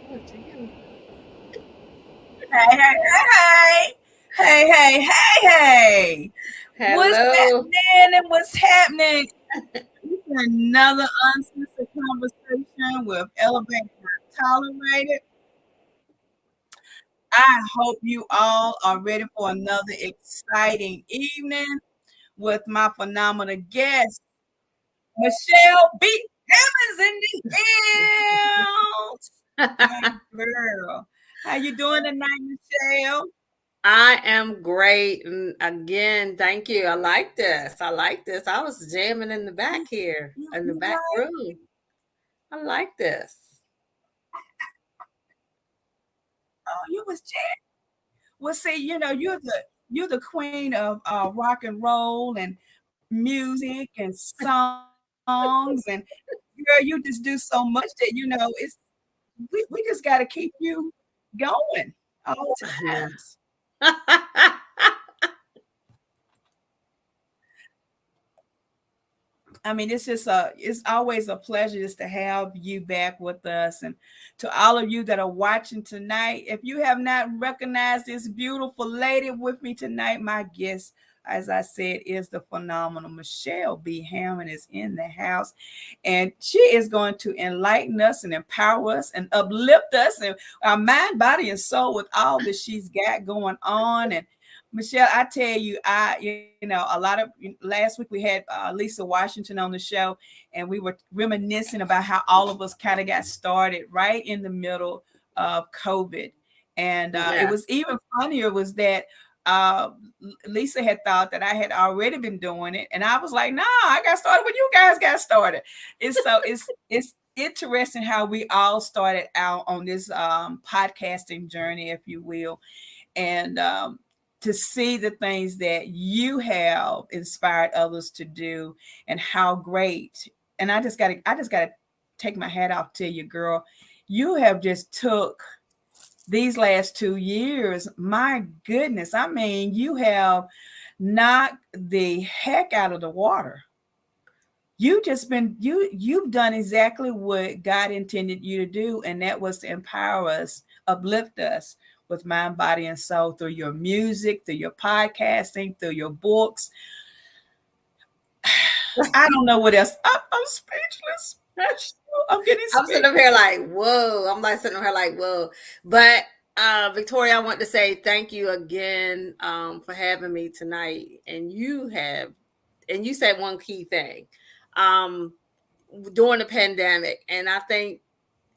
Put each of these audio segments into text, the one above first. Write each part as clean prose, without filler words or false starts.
Oh, damn. Hey, hey, hey, hey, hey, hey, hey. What's Hello. happening and what's happening? This is another uncensored conversation with Elevated Not Tolerated. I hope you all are ready for another exciting evening with my phenomenal guest, Michelle B. Hammond's in the house. My girl. How you doing tonight, Michelle? I am great. And again, thank you. I like this. I like this. I was jamming in the back You, here, in the you back like room. I like this. you was well, see, you're the queen of rock and roll and music and songs, and girl, you just do so much that we just got to keep you going all Yeah. times. I mean, it's always a pleasure just to have you back with us. And to all of you that are watching tonight, if you have not recognized this beautiful lady with me tonight, my guest, as I said, is the phenomenal Michelle B. Hammond is in the house. And she is going to enlighten us and empower us and uplift us and our mind, body, and soul with all that she's got going on. And Michelle, I tell you, a lot of last week we had Lisa Washington on the show, and we were reminiscing about how all of us kind of got started right in the middle of COVID, and it Yeah. was even funnier was that uh, Lisa had thought that I had already been doing it, and I was like, "No, I got started when you guys got started." It's interesting how we all started out on this podcasting journey, if you will, and to see the things that you have inspired others to do and how great. And I just gotta take my hat off to you, girl. You have just took these last 2 years, my goodness, I mean, you have knocked the heck out of the water. You've done exactly what God intended you to do, and that was to empower us, uplift us with mind, body, and soul through your music, through your podcasting, through your books. I don't know what else. I'm speechless. I'm getting I'm sitting up speechless. here like, whoa. I'm like sitting up here like, whoa. But Victoria, I want to say thank you again for having me tonight. And you said one key thing um, during the pandemic. And I think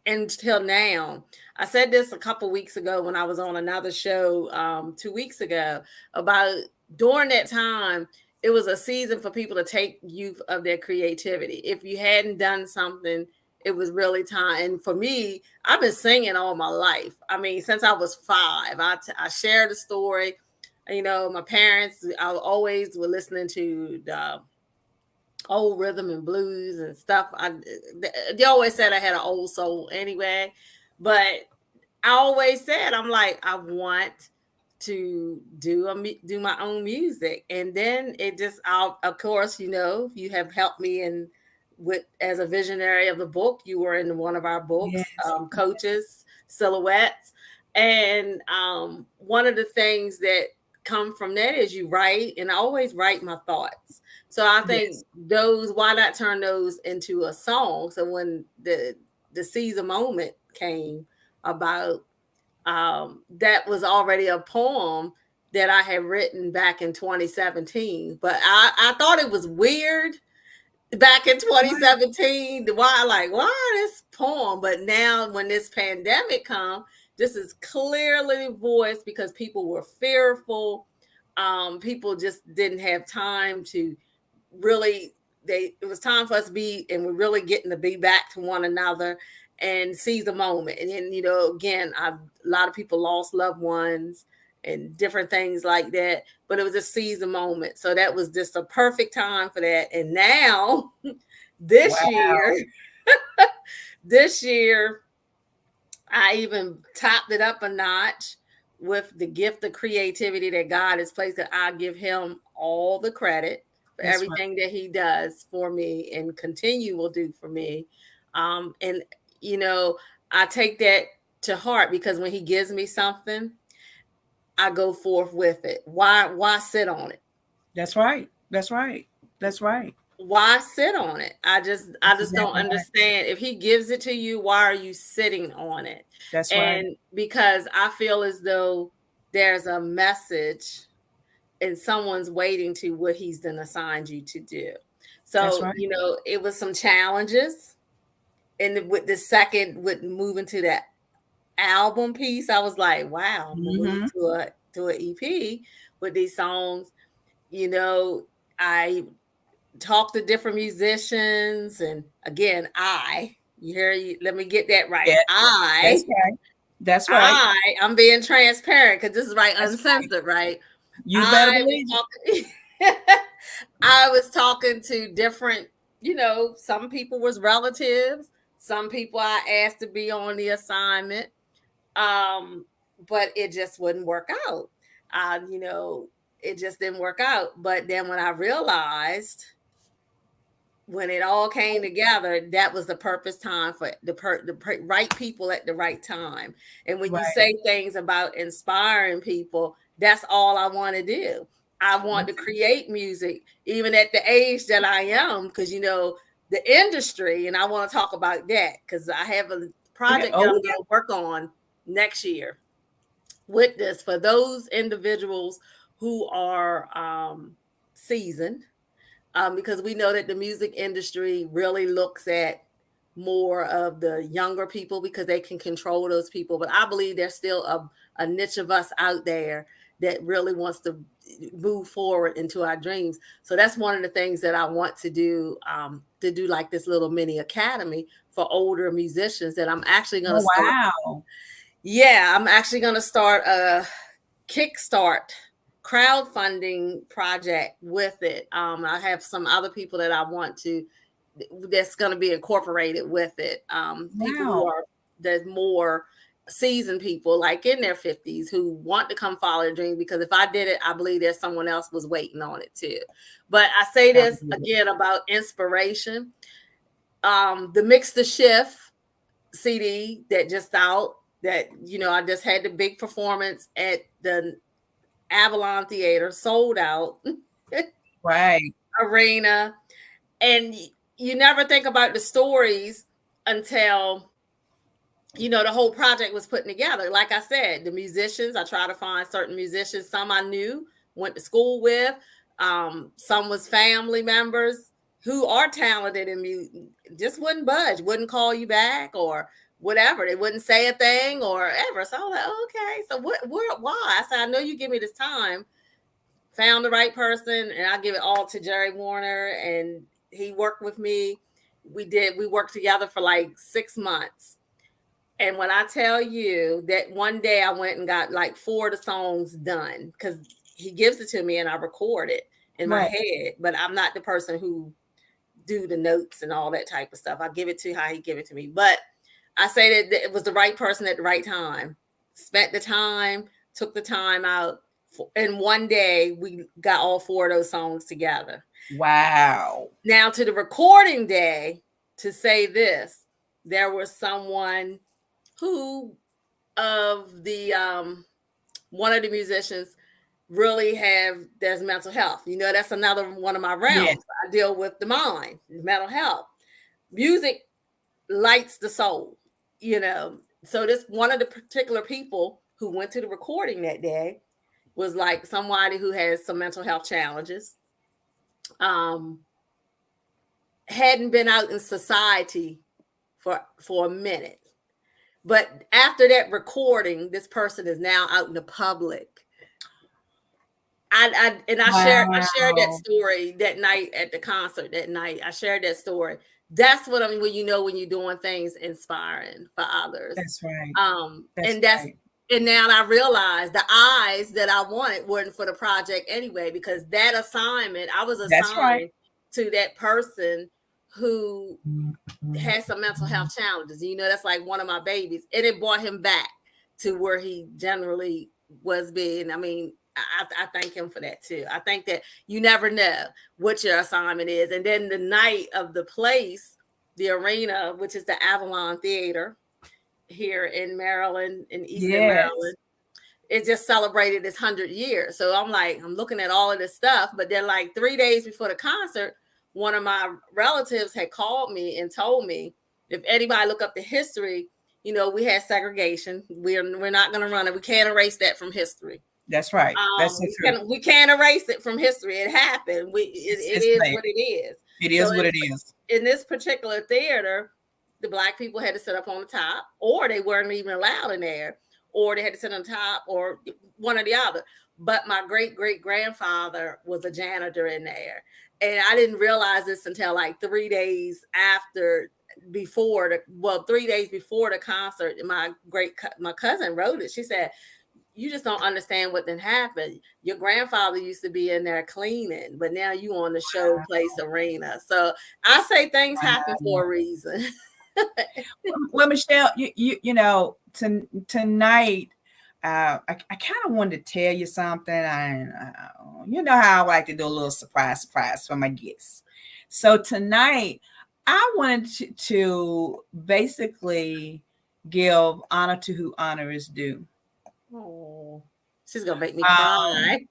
until now, I said this a couple weeks ago when I was on another show 2 weeks ago about during that time, it was a season for people to take use of their creativity. If you hadn't done something, it was really time. And for me, I've been singing all my life. I mean, since I was 5, I shared a story. You know, my parents, I always were listening to the old rhythm and blues and stuff. They always said I had an old soul anyway, but I always said I'm like I want to do my own music, and then it just of course you have helped me in with as a visionary of the book. You were in one of our books, Yes. coaches silhouettes, and one of the things that come from that is you write, and I always write my thoughts. So I think Yes. those, why not turn those into a song? So when the Caesar moment came about, that was already a poem that I had written back in 2017. But I thought it was weird back in Right. 2017. Why this poem? But now when this pandemic come, this is clearly voiced because people were fearful. People just didn't have time to really, it was time for us to be, and we're really getting to be back to one another and seize the moment. And then, again, a lot of people lost loved ones and different things like that, but it was a seize the moment. So that was just a perfect time for that. And now this Wow. year, this year I even topped it up a notch with the gift of creativity that God has placed. That I give Him all the credit for That's right. everything that He does for me and continue will do for me. And you know, I take that. to heart, because when he gives me something, I go forth with it. Why sit on it? That's right. That's right. That's right. Why sit on it? I That's just don't exactly right. understand. If he gives it to you, why are you sitting on it? That's right. And because I feel as though there's a message and someone's waiting to what he's then assigned you to do. That's So, right. it was some challenges. And with the second, with moving to that album piece, I was like, wow, I'm gonna move Mm-hmm. to an EP with these songs. You know, I talked to different musicians, and again, let me get that right. Yeah. That's right. That's right. I'm being transparent because this is right, That's right. uncensored, right? You better I was believe it. talking I was talking to different, some people was relatives, some people I asked to be on the assignment. But it just wouldn't work out. It just didn't work out. But then when I realized, when it all came together, that was the purpose time for right people at the right time. And when you Right. say things about inspiring people, that's all I want to do. I want to Okay. create music, even at the age that I am, because the industry, and I want to talk about that because I have a Yeah. project that Oh I'm yeah. going to work on next year with this, for those individuals who are seasoned, because we know that the music industry really looks at more of the younger people because they can control those people. But I believe there's still a niche of us out there that really wants to move forward into our dreams. So that's one of the things that I want to do like this little mini academy for older musicians that I'm actually going to Oh start. wow. Yeah, I'm actually going to start a kickstart crowdfunding project with it. I have some other people that I want to that's going to be incorporated with it. People who Wow. are there's more seasoned people, like in their 50s, who want to come follow their dream, because if I did it, I believe there's someone else was waiting on it too. But I say I this believe it. again about inspiration. The Mix the Shift CD that just out, that I just had the big performance at the Avalon Theater, sold out Right. arena. And you never think about the stories until the whole project was put together. Like I said, the musicians, I try to find certain musicians, some I knew, went to school with, some was family members who are talented in music, just wouldn't budge, wouldn't call you back or whatever. They wouldn't say a thing or ever. So I was like, okay, so why? I said, I know you give me this time, found the right person, and I give it all to Jerry Warner, and he worked with me. We worked together for like 6 months. And when I tell you that one day I went and got like 4 of the songs done, because he gives it to me and I record it in my Right. head, but I'm not the person who do the notes and all that type of stuff. I give it to how he give it to me. But I say that it was the right person at the right time. Spent the time, took the time out, and one day we got all 4 of those songs together. Wow. Now to the recording day, to say this, there was someone who of the one of the musicians really have there's mental health. That's another one of my Yes. realms. I deal with the mind, mental health. Music lights the soul, So this one of the particular people who went to the recording that day was like somebody who has some mental health challenges. Um, hadn't been out in society for a minute. But after that recording, this person is now out in the public. I shared that Wow. story that night at the concert that night. I shared that story. That's what I mean when when you're doing things inspiring for others. That's right. That's And that's right. and now I realize the eyes that I wanted weren't for the project anyway, because that assignment, I was That's right. assigned to that person who had some mental health challenges. That's like one of my babies. And it brought him back to where he generally was being. I mean, I thank him for that too. I think that you never know what your assignment is. And then the night of the place, the arena, which is the Avalon Theater, here in Maryland, in Eastern Yes. Maryland. It just celebrated its 100 years. So I'm like, I'm looking at all of this stuff. But then, like 3 days before the concert, one of my relatives had called me and told me, if anybody look up the history, we had segregation. We're not going to run it. We can't erase that from history. That's right. That's so We true. can we can't erase it from history. It happened. It It's is there. what it is. It So is what it is. in this particular theater, the black people had to sit up on the top, or they weren't even allowed in there, or they had to sit on top, or one or the other. But my great great grandfather was a janitor in there, and I didn't realize this until like 3 days after before the 3 days before the concert. My cousin wrote it. She said, you just don't understand what then happened. Your grandfather used to be in there cleaning, but now you on the show place arena. So I say things happen for a reason. Well, Michelle, tonight, I kind of wanted to tell you something. You know how I like to do a little surprise for my guests. So tonight, I wanted to basically give honor to who honor is due. Oh, she's gonna make me Um, cry.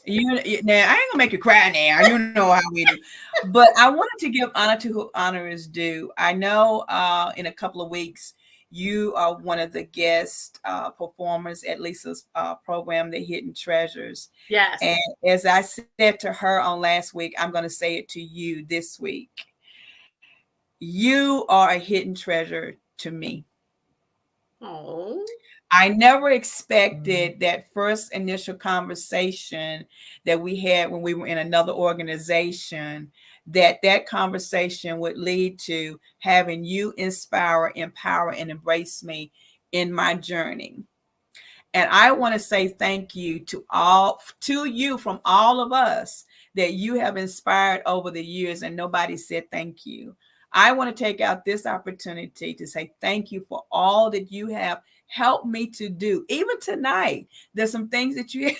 now I ain't gonna make you cry now. You know how we do. But I wanted to give honor to who honor is due. I know in a couple of weeks you are one of the guest performers at Lisa's program, The Hidden Treasures. And Yes. as I said to her on last week, I'm going to say it to you this week. You are a hidden treasure to me. Oh. I never expected that first initial conversation that we had when we were in another organization, that conversation would lead to having you inspire, empower, and embrace me in my journey. And I want to say thank you to you from all of us that you have inspired over the years, and nobody said thank you. I want to take out this opportunity to say thank you for all that you have helped me to do. Even tonight, there's some things that you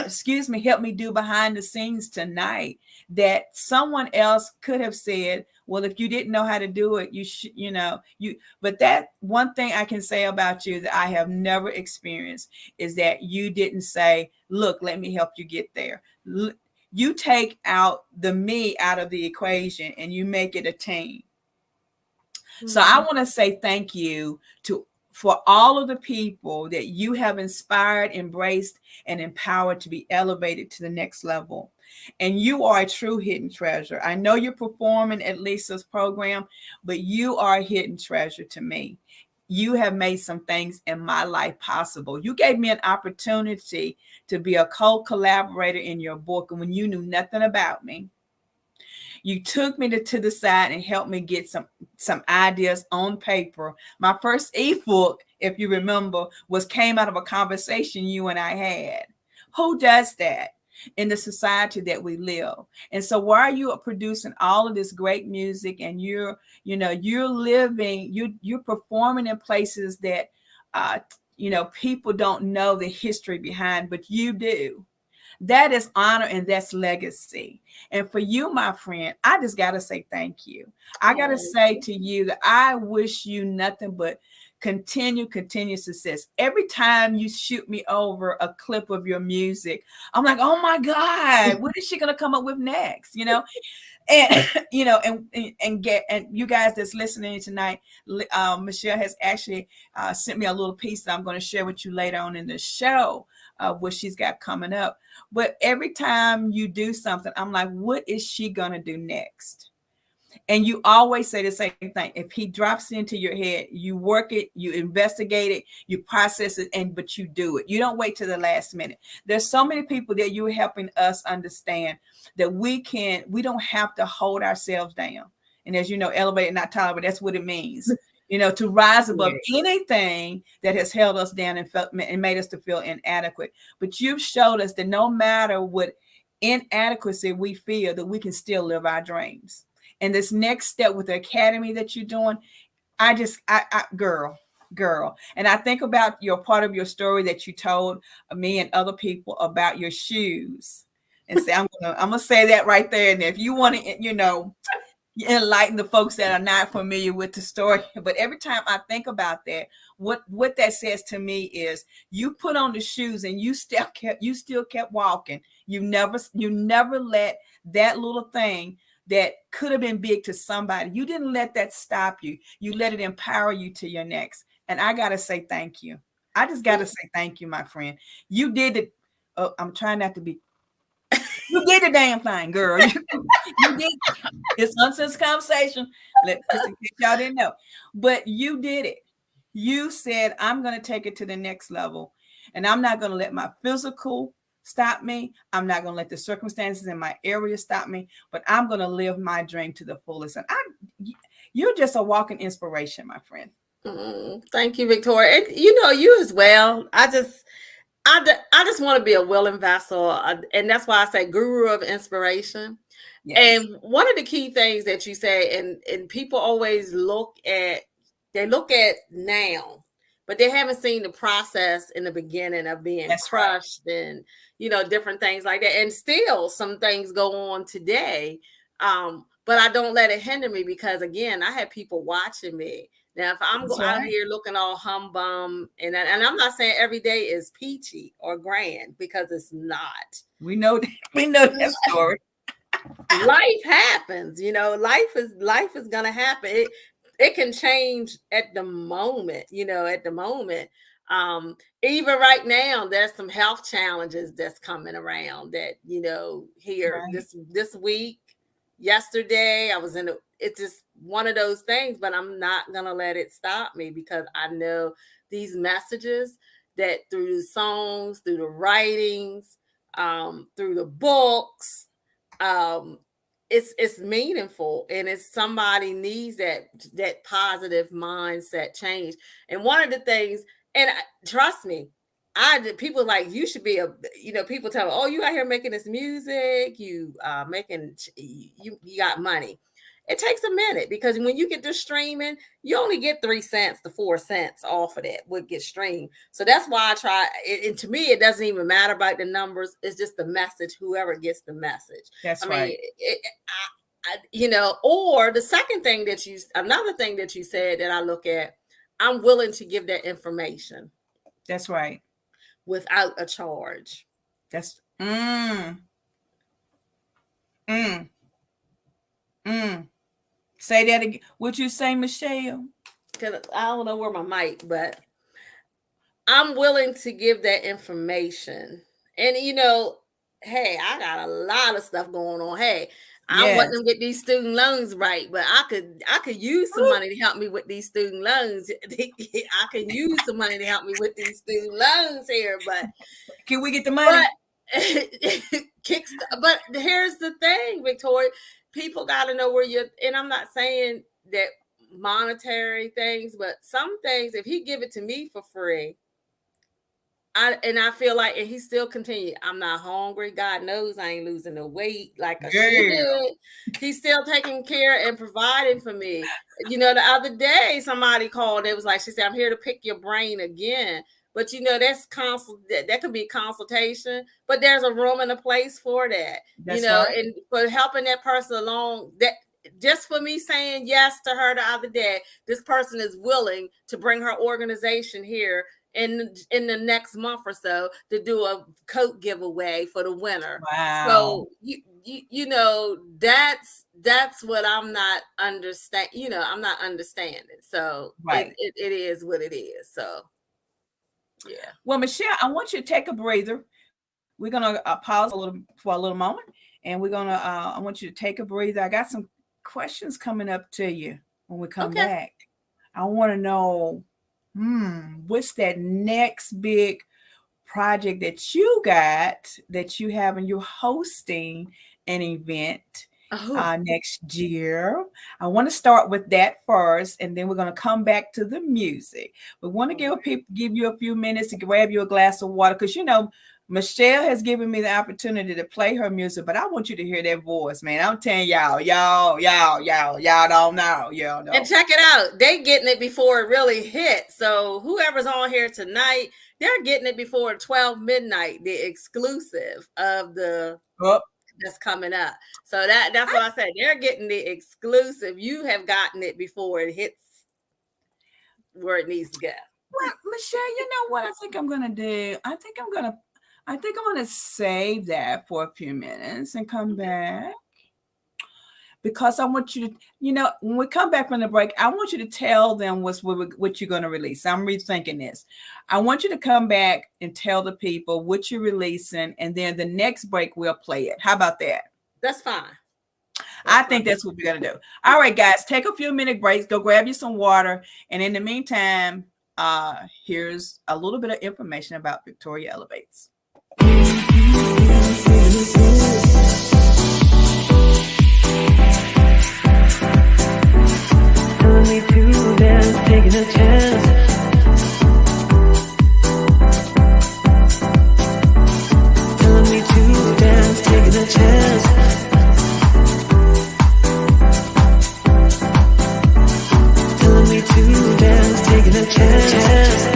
excuse me, help me do behind the scenes tonight that someone else could have said, well, if you didn't know how to do it, you should, but that one thing I can say about you that I have never experienced is that you didn't say, look, let me help you get there. You take out the me out of the equation and you make it a team. So I want to say thank you for all of the people that you have inspired, embraced, and empowered to be elevated to the next level. And you are a true hidden treasure. I know you're performing at Lisa's program, but you are a hidden treasure to me. You have made some things in my life possible. You gave me an opportunity to be a co-collaborator in your book, and when you knew nothing about me, you took me to the side and helped me get some ideas on paper. My first ebook, if you remember, came out of a conversation you and I had. Who does that in the society that we live? And so while you are producing all of this great music and you're performing in places that people don't know the history behind, but you do. That is honor and that's legacy. And for you, my friend, I just got to say thank you. I got to say to you that I wish you nothing but continued success. Every time you shoot me over a clip of your music, I'm like, oh my God, what is she going to come up with next? And and you guys that's listening tonight, Michelle has actually sent me a little piece that I'm going to share with you later on in the show, what she's got coming up. But every time you do something, I'm like, what is she going to do next? And you always say the same thing. If he drops it into your head, you work it, you investigate it, you process it, but you do it. You don't wait till the last minute. There's so many people that you're helping us understand that we don't have to hold ourselves down. And as you know, elevate, not tolerate, that's what it means. To rise above anything that has held us down and made us to feel inadequate. But you've showed us that no matter what inadequacy we feel, that we can still live our dreams. And this next step with the academy that you're doing, girl. And I think about your part of your story that you told me and other people about your shoes. And say, I'm gonna say that right there. And if you want to, enlighten the folks that are not familiar with the story. But every time I think about that, what that says to me is you put on the shoes and you still kept walking. You never let that little thing that could have been big to somebody, you didn't let that stop you. You let it empower you to your next. And I gotta say thank you. I just gotta say thank you, my friend. You did it. Oh, I'm trying not to be. You did the damn thing, girl. You did. It's uncensored conversation. Just in case y'all didn't know, but you did it. You said, I'm going to take it to the next level, and I'm not going to let my physical stop me. I'm not going to let the circumstances in my area stop me, but I'm going to live my dream to the fullest. And you're just a walking inspiration, my friend. Thank you, Victoria. And you as well. I just want to be a willing vessel, and that's why I say guru of inspiration. Yes, And one of the key things that you say, and people always look at now, but they haven't seen the process in the beginning of being that's right. crushed and different things like that. And still, some things go on today, but I don't let it hinder me because again, I have people watching me. Now, if I'm That's out right. here looking all humbum, and I'm not saying every day is peachy or grand because it's not. We know we know that story. Life happens, life is gonna happen. It can change at the moment, at the moment. Even right now, there's some health challenges that's coming around that, here Right. this week, yesterday, I was it's just one of those things, but I'm not gonna let it stop me because I know these messages that through the songs, through the writings, through the books, um it's meaningful, and it's somebody needs that positive mindset change. And one of the things, and trust me, people like you should be people tell me, oh, you out here making this music, you making you got money. It takes a minute because when you get to streaming, you only get 3 cents to 4 cents off of that what gets streamed. So that's why I try. And to me, it doesn't even matter about the numbers. It's just the message. Whoever gets the message. I That's mean, right. or the second thing another thing that you said that I look at, I'm willing to give that information That's right. without a charge. That's mm, mm. Say that again. What you say, Michelle? Because I don't know where my mic, but I'm willing to give that information. And hey, I got a lot of stuff going on. Hey, I want Yes. them to get these student loans right, but I could use some Woo. money to help me with these student loans. I can use the money to help me with these student loans here, Can we get the money? but but here's the thing, Victoria. People got to know where you're, and I'm not saying that monetary things, but some things, if he give it to me for free, I feel like, and he still continued. I'm not hungry. God knows I ain't losing the weight like I Girl. should. He's still taking care and providing for me. The other day somebody called. It was like she said, "I'm here to pick your brain again." But that's that could be consultation. But there's a room and a place for that. That's right. And for helping that person along. That just for me saying yes to her the other day, this person is willing to bring her organization here in the next month or so to do a coat giveaway for the winter. Wow. So that's what I'm not understand. I'm not understanding. So it, Right. it it is what it is. So yeah. Well, Michelle, I want you to take a breather. We're gonna pause for a little moment, and we're gonna. I want you to take a breather. I got some questions coming up to you when we come Okay. back. I want to know, what's that next big project that you got that you have and you're hosting an event Oh, next year. I want to start with that first, and then we're going to come back to the music. We want to all right. give you a few minutes to grab you a glass of water because Michelle has given me the opportunity to play her music, but I want you to hear that voice, man. I'm telling y'all don't know, y'all And know. check it out. They getting it before it really hit. So whoever's on here tonight, they're getting it before 12 midnight, the exclusive of the Up. that's coming up. So that's what I said. They're getting the exclusive. You have gotten it before it hits where it needs to go. Well, Michelle, you know what I think I'm gonna do? I think I'm gonna save that for a few minutes and come Okay. back because I want you to, when we come back from the break, I want you to tell them what you're gonna release. I'm rethinking this. I want you to come back and tell the people what you're releasing, and then the next break we'll play it. How about that? That's fine. I That's think fine. that's what we're gonna do. All right, guys, take a few minute breaks. Go grab you some water, and in the meantime, here's a little bit of information about Victoria Elevates. Telling me to dance, taking a chance. Telling me to dance, taking a chance. Telling me to dance, taking a chance.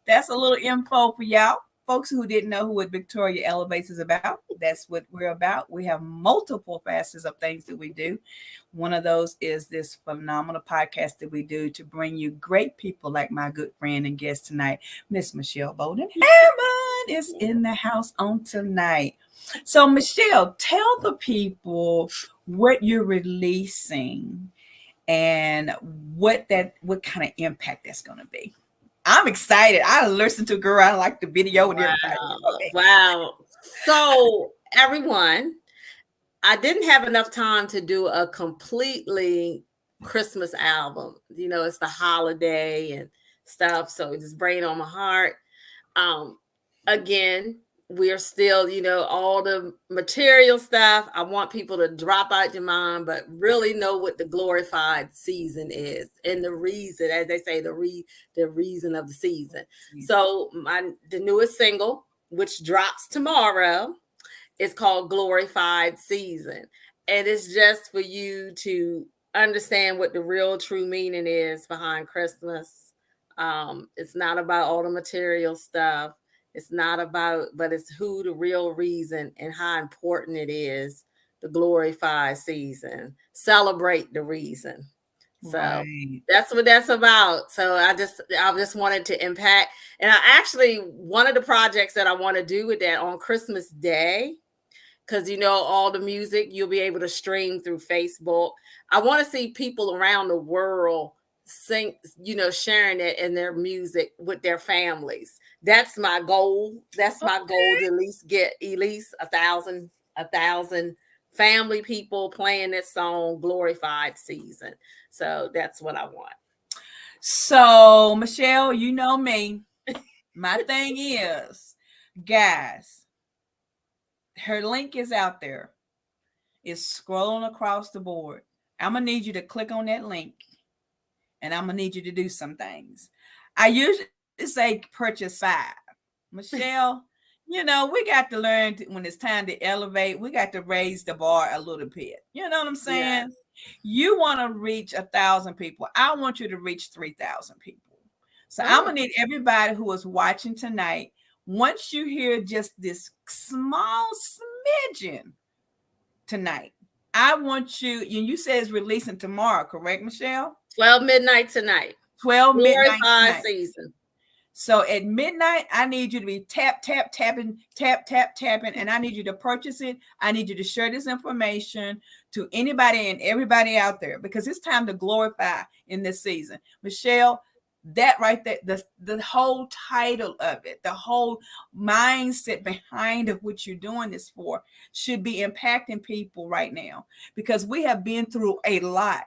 That's a little info for y'all. Folks who didn't know what Victoria Elevates is about, that's what we're about. We have multiple facets of things that we do. One of those is this phenomenal podcast that we do to bring you great people like my good friend and guest tonight, Miss Michelle Bowden. Hammond is in the house on tonight. So, Michelle, tell the people what you're releasing and what kind of impact that's going to be. I'm excited. I listened to girl. I like the video and everything. Okay. Wow. So everyone, I didn't have enough time to do a completely Christmas album. It's the holiday and stuff. So it's just brain on my heart. Again, we are still, all the material stuff. I want people to drop out your mind, but really know what the glorified season is and the reason, as they say, the reason of the season. So the newest single, which drops tomorrow, is called Glorified Season. And it's just for you to understand what the real true meaning is behind Christmas. It's not about all the material stuff. It's not about, but it's who the real reason and how important it is, the glorified season. Celebrate the reason. So Right. that's what that's about. So I just wanted to impact. And I actually, one of the projects that I want to do with that on Christmas Day, because all the music you'll be able to stream through Facebook. I want to see people around the world sing, sharing it in their music with their families. That's my goal. That's my goal, to at least get a thousand family people playing this song, Glorified Season. So that's what I want. So, Michelle, you know me. My thing is, guys, her link is out there. It's scrolling across the board. I'm going to need you to click on that link, and I'm going to need you to do some things. I usually say purchase 5. Michelle, we got to learn when it's time to elevate. We got to raise the bar a little bit. You know what I'm saying? Yes. You want to reach 1,000 people. I want you to reach 3,000 people. So I'm going to need everybody who is watching tonight, once you hear just this small smidgen tonight, I want you said it's releasing tomorrow, correct, Michelle? 12 midnight tonight. 12 midnight tonight. Season. So at midnight, I need you to be tapping, and I need you to purchase it. I need you to share this information to anybody and everybody out there, because it's time to glorify in this season. Michelle, that right there, the whole title of it, the whole mindset behind of what you're doing this for should be impacting people right now, because we have been through a lot.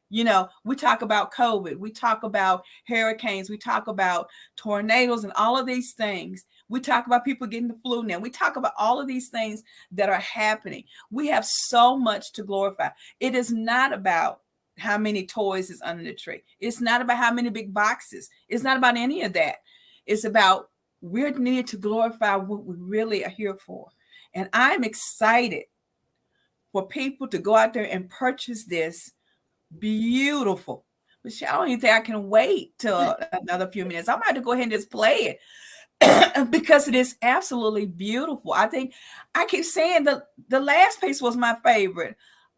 You know, we talk about COVID, we talk about hurricanes, we talk about tornadoes and all of these things. We talk about people getting the flu now. We talk about all of these things that are happening. We have so much to glorify. It is not about how many toys is under the tree. It's not about how many big boxes. It's not about any of that. It's about we're needed to glorify what we really are here for. And I'm excited for people to go out there and purchase this beautiful. Michelle, I don't even think I can wait till another few minutes. I might have to go ahead and just play it because it is absolutely beautiful. I think I keep saying the last piece was my favorite.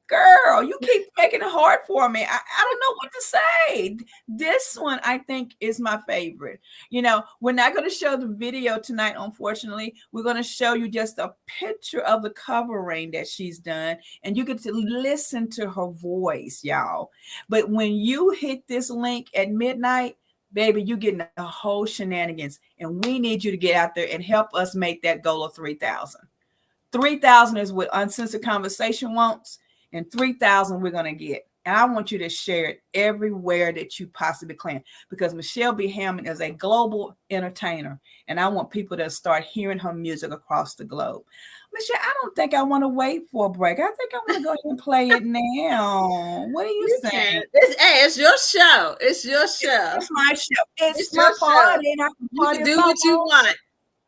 Girl, you keep making it hard for me. I don't know what to say. This one, I think, is my favorite. You know, we're not going to show the video tonight, unfortunately. We're going to show you just a picture of the covering that she's done, and you get to listen to her voice, y'all. But when you hit this link at midnight, baby, you're getting a whole shenanigans, and we need you to get out there and help us make that goal of 3,000. 3,000 is what Uncensored Conversation wants. And 3,000 we're going to get. And I want you to share it everywhere that you possibly can, because Michelle B. Hammond is a global entertainer. And I want people to start hearing her music across the globe. Michelle, I don't think I want to wait for a break. I think I want to go ahead and play it now. What do you think? It's your show. It's your show. It's my show. It's my party. And I can party. You can do what you want.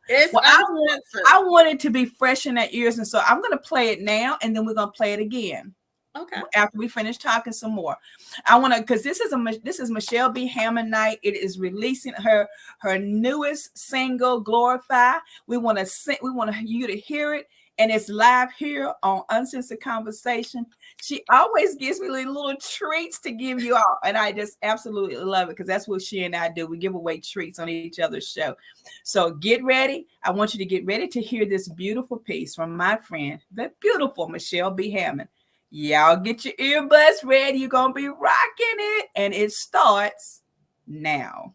It's I want it to be fresh in their ears, and so I'm going to play it now, and then we're going to play it again. Okay. After we finish talking some more, I want to, because this is Michelle B. Hammond night. It is releasing her newest single, "Glorify." We want you to hear it, and it's live here on Uncensored Conversation. She always gives me little treats to give you all, and I just absolutely love it, because that's what she and I do. We give away treats on each other's show. So get ready. I want you to get ready to hear this beautiful piece from my friend, the beautiful Michelle B. Hammond. Y'all get your earbuds ready. You're going to be rocking it, and it starts now.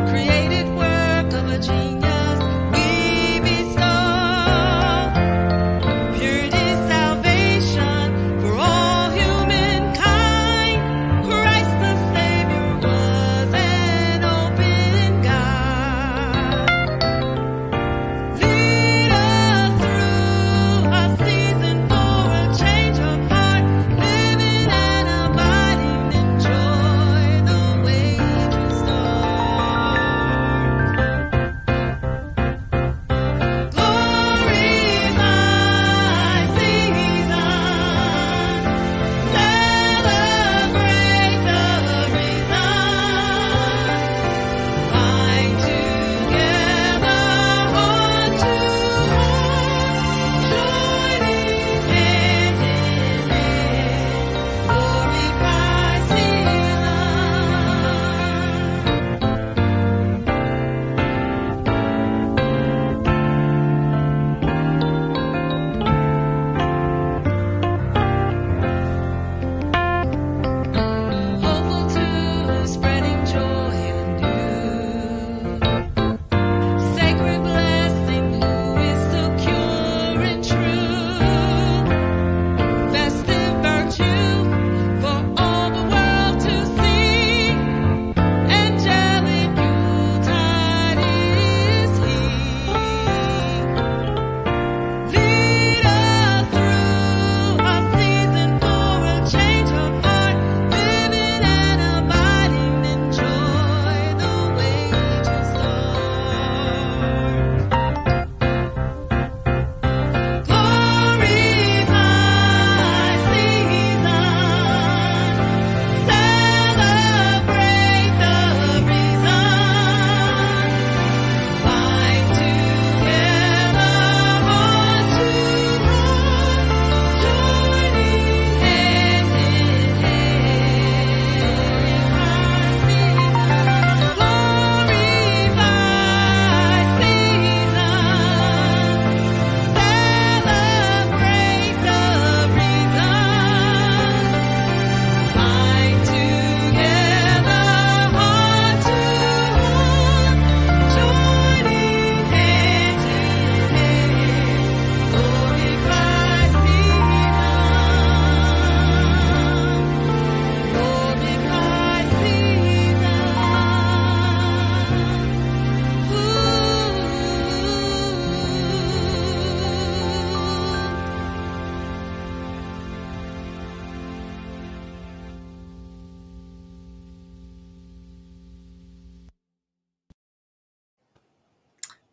Created work of a genius we bestow.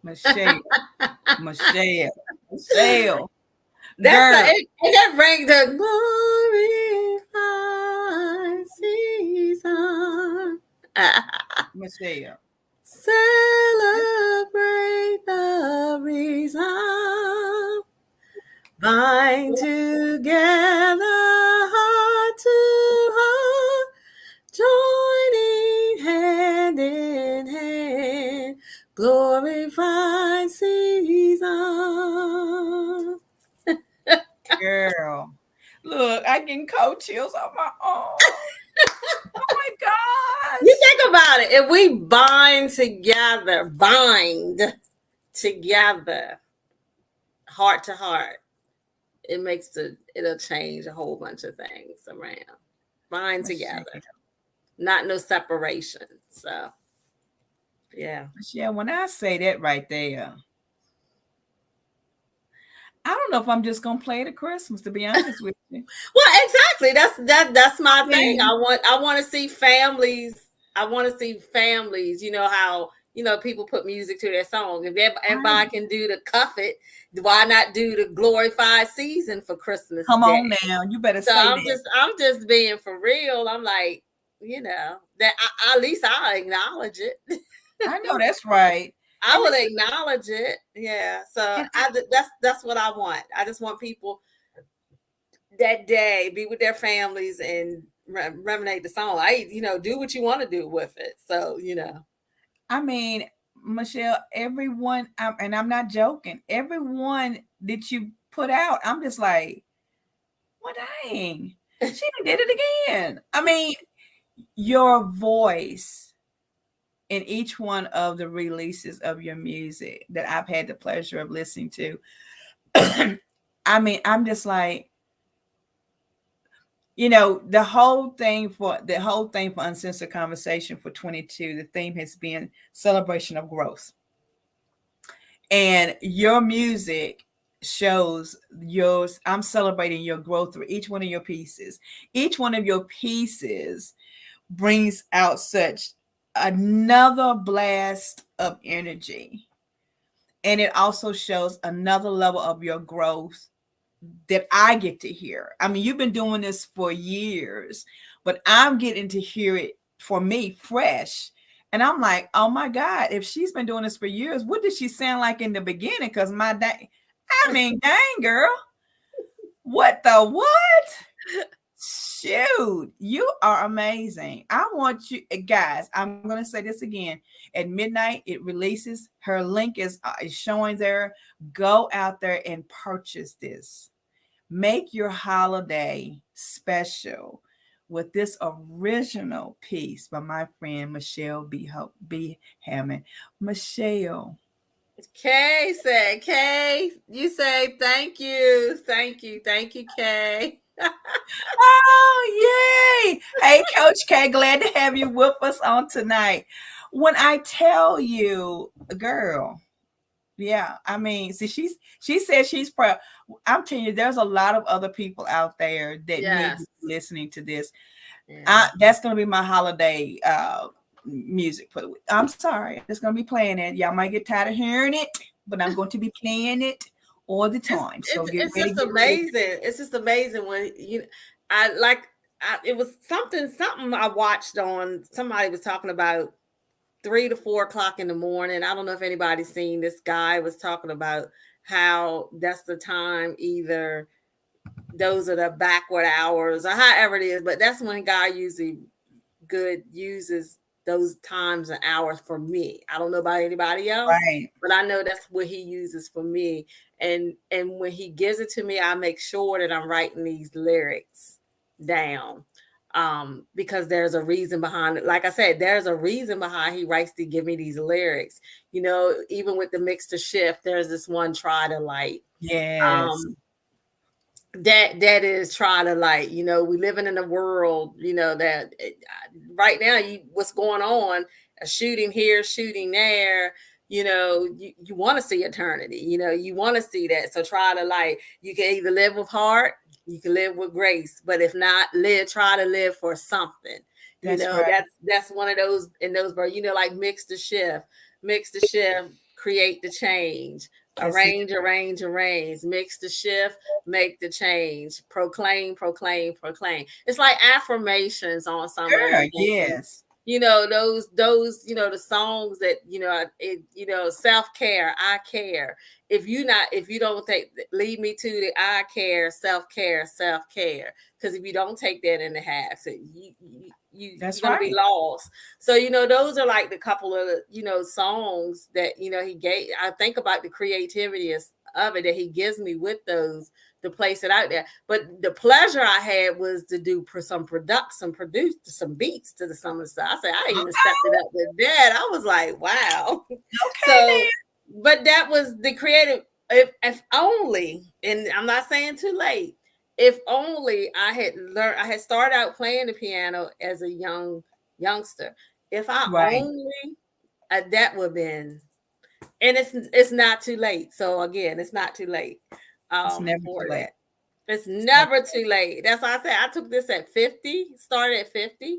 Michelle, Michelle, Michelle, That's the girl, and that brings the glorified season. Michelle. Celebrate the reason. Bind together heart to heart, joining hand in hand, glorified season. Girl, look, I can coat chills on my arm. Oh my You gosh. think about it. If we bind together, heart to heart, it'll change a whole bunch of things around. Bind together, Michelle, not no separation. So yeah. Michelle, when I say that right there, I don't know if I'm just gonna play it at Christmas, to be honest with you. Well, exactly. That's I my thing. mean, I want to see families. I want to see families. You know how people put music to their song. If everybody right. can do the cuff it, why not do the glorified season for Christmas Come Day? on now. You better So say that. I'm just being for real. I'm like, that at least I acknowledge it. I know that's right. I And will this is acknowledge it. Yeah. So and I, that's what I want. I just want people that day be with their families and reminisce the song. Do what you want to do with it. So I mean, Michelle, everyone, and I'm not joking, everyone that you put out, I'm just like, well, dang, she did it again. I mean, your voice in each one of the releases of your music that I've had the pleasure of listening to. I mean, I'm just like, the whole thing for Uncensored Conversation for 22, the theme has been celebration of growth. And your music shows yours. I'm celebrating your growth through each one of your pieces. Each one of your pieces brings out such another blast of energy. And it also shows another level of your growth that I get to hear. I mean, you've been doing this for years, but I'm getting to hear it for me fresh. And I'm like, oh my God, if she's been doing this for years, what did she sound like in the beginning? Because I mean, dang girl, what the what? Shoot, you are amazing. I want you guys. I'm gonna say this again. At midnight, it releases. Her link is showing there. Go out there and purchase this. Make your holiday special with this original piece by my friend Michelle B. Hammond. Michelle. Kay said, Kay, you say thank you, Kay. Oh, yay. Hey, Coach K, glad to have you with us on tonight. When I tell you, girl, yeah, I mean, see, she says she's proud. I'm telling you, there's a lot of other people out there that need to Yes. be listening to this. Yeah. That's gonna be my holiday music for the week. I'm sorry, I'm just gonna be playing it. Y'all might get tired of hearing it, but I'm going to be playing it all the It's time. So it's get it's ready, just get ready. amazing. It's just amazing when I like it was something I watched on somebody was talking about 3 to 4 o'clock in the morning. I don't know if anybody's seen this guy was talking about how that's the time either those are the backward hours or however it is, but that's when God usually good uses those times and hours for me. I don't know about anybody else, Right. but I know that's what he uses for me. And when he gives it to me, I make sure that I'm writing these lyrics down. Because there's a reason behind it. Like I said, there's a reason behind he writes to give me these lyrics. Even with the mix to shift, there's this one try to light. Yes. Um, that is trying to we living in a world that right now what's going on, a shooting here, shooting there, you want to see eternity, you want to see that. So try to you can either live with heart, you can live with grace, but if not, try to live for something. That's right. That's one of those in those like mix the shift. create the change. That's it. Arrange, arrange, arrange. Mix the shift, make the change. Proclaim, proclaim, proclaim. It's like affirmations on some of Girl, them things. yes. Those the songs that self-care, I care. If you don't take, lead me to the I care, self-care, self-care. Because if you don't take that in the half, so That's you're gonna be right. lost. So those are like the couple of songs that he gave. I think about the creativity of it that he gives me with those to place it out there. But the pleasure I had was to do produce some beats to the summer stuff. I said I even stepped it up with that. I was like, wow. Okay, So, but that was the creative. If only, and I'm not saying too late. If only I had started out playing the piano as a youngster. If I then. Right. only, that would have been, and it's not too late. So again, it's not too late It's never for too late. that. It's It's never never too late. That's why I said I took this at 50, started at 50.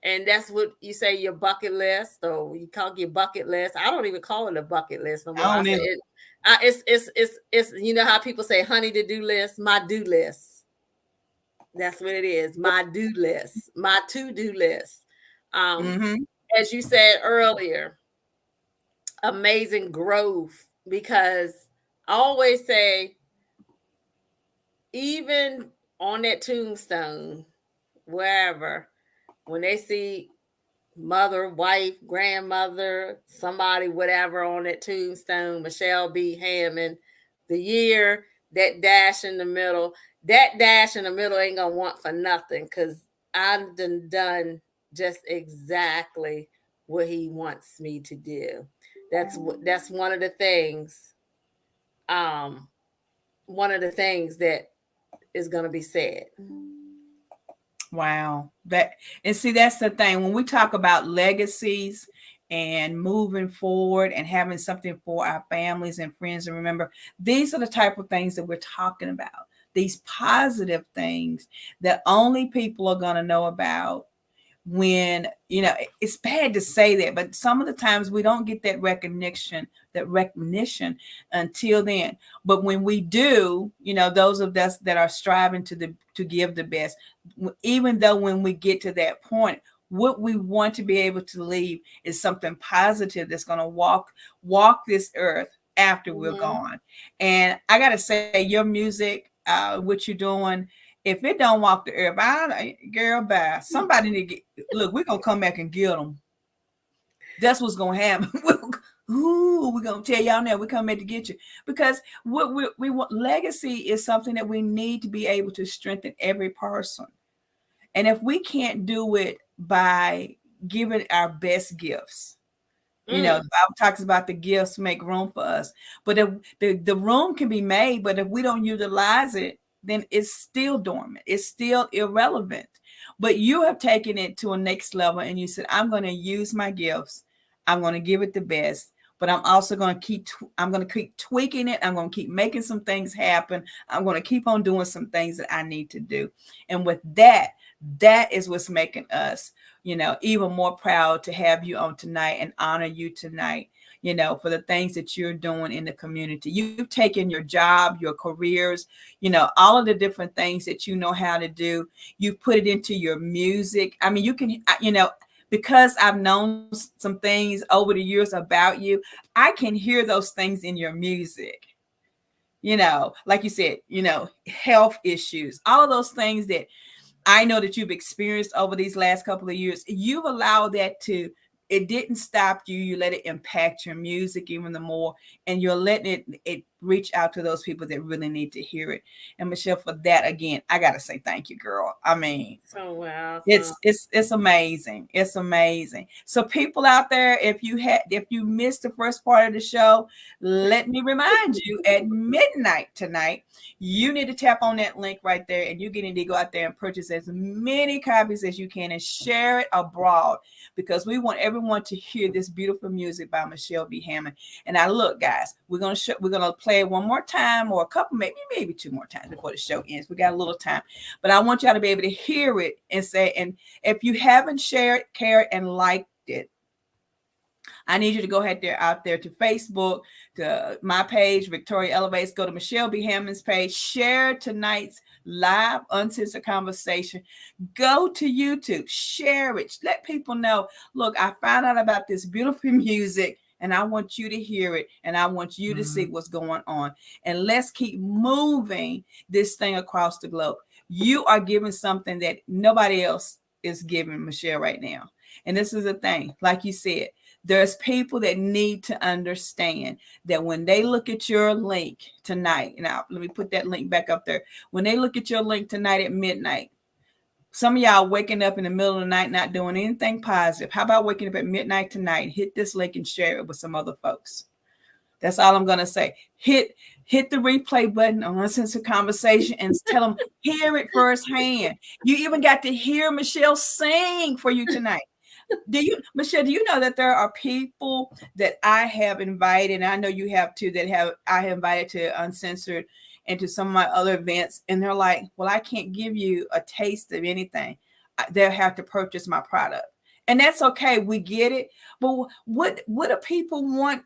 And that's what you say your bucket list, or you call your bucket list. I don't even call it a bucket list no more. I I don't say either. it. It's how people say honey to do list. My do list. That's what it is. My do list. My to do list. Um, Mm-hmm. as you said earlier, amazing growth, because I always say, even on that tombstone, wherever, when they see mother, wife, grandmother, somebody, whatever on that tombstone, Michelle B. Hammond, the year, that dash in the middle ain't gonna want for nothing, because I've done just exactly what he wants me to do. That's one of the things. Um, one of the things that is gonna be said. Wow. And see, that's the thing. When we talk about legacies and moving forward and having something for our families and friends to remember, these are the type of things that we're talking about. These positive things that only people are going to know about. When it's bad to say that, but some of the times we don't get that recognition until then. But when we do, those of us that are striving to give the best, even though when we get to that point, what we want to be able to leave is something positive that's going to walk this earth after we're Mm-hmm. gone. And I got to say, your music, what you're doing, if it don't walk the earth, girl, bye. Somebody need to look. We're gonna come back and get them. That's what's gonna happen. Ooh, we're gonna tell y'all now. We come back to get you, because what we want, legacy is something that we need to be able to strengthen every person. And if we can't do it by giving our best gifts, the Mm. Bible talks about the gifts make room for us. But if the room can be made, but if we don't utilize it, then it's still dormant. It's still irrelevant. But you have taken it to a next level and you said, I'm going to use my gifts. I'm going to give it the best. But I'm also going to keep tweaking it. I'm going to keep making some things happen. I'm going to keep on doing some things that I need to do. And with that is what's making us even more proud to have you on tonight and honor you tonight, for the things that you're doing in the community. You've taken your job, your careers, all of the different things that you know how to do. You put it into your music. I mean, you can, because I've known some things over the years about you, I can hear those things in your music. Like you said, health issues, all of those things that I know that you've experienced over these last couple of years. You've allowed it didn't stop you. You let it impact your music even the more, and you're letting it reach out to those people that really need to hear it. And Michelle, for that, again, I got to say thank you, girl. I mean, So welcome. it's amazing. It's amazing. So people out there, if you missed the first part of the show, let me remind you, at midnight tonight, you need to tap on that link right there, and you need to go out there and purchase as many copies as you can and share it abroad, because we want everyone to hear this beautiful music by Michelle B. Hammond. And now, look, guys, we're gonna play it one more time, or a couple, maybe two more times before the show ends. We got a little time, but I want y'all to be able to hear it and say, and if you haven't shared, cared, and liked it, I need you to go ahead there out there to Facebook, to my page, Victoria Elevates. Go to Michelle B. Hammond's page. Share tonight's live uncensored conversation. Go to YouTube. Share it. Let people know. Look, I found out about this beautiful music, and I want you to hear it, and I want you to see what's going on. And let's keep moving this thing across the globe. You are giving something that nobody else is giving, Michelle, right now. And this is the thing, like you said, there's people that need to understand that when they look at your link tonight, now let me put that link back up there. When they look at your link tonight at midnight, some of y'all waking up in the middle of the night not doing anything positive. How about waking up at midnight tonight, hit this link and share it with some other folks? That's all I'm going to say. Hit the replay button on Uncensored Conversation and tell them, hear it firsthand. You even got to hear Michelle sing for you tonight. Michelle, do you know that there are people that I have invited, and I know you have too, I have invited to Uncensored and to some of my other events, and they're like, well, I can't give you a taste of anything. They'll have to purchase my product. And that's okay. We get it. But what do people want?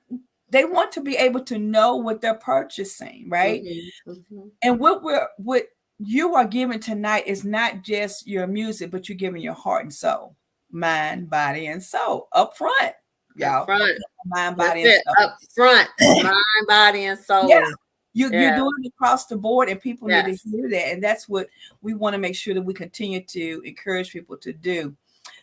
They want to be able to know what they're purchasing, right? Mm-hmm. Mm-hmm. And what you are giving tonight is not just your music, but you're giving your heart and soul, mind, body, and soul up front, y'all. Up front. Mind, body, and soul. Up front, mind, body, and soul. Yeah. You're doing it across the board, and people need to hear that. And that's what we want to make sure that we continue to encourage people to do.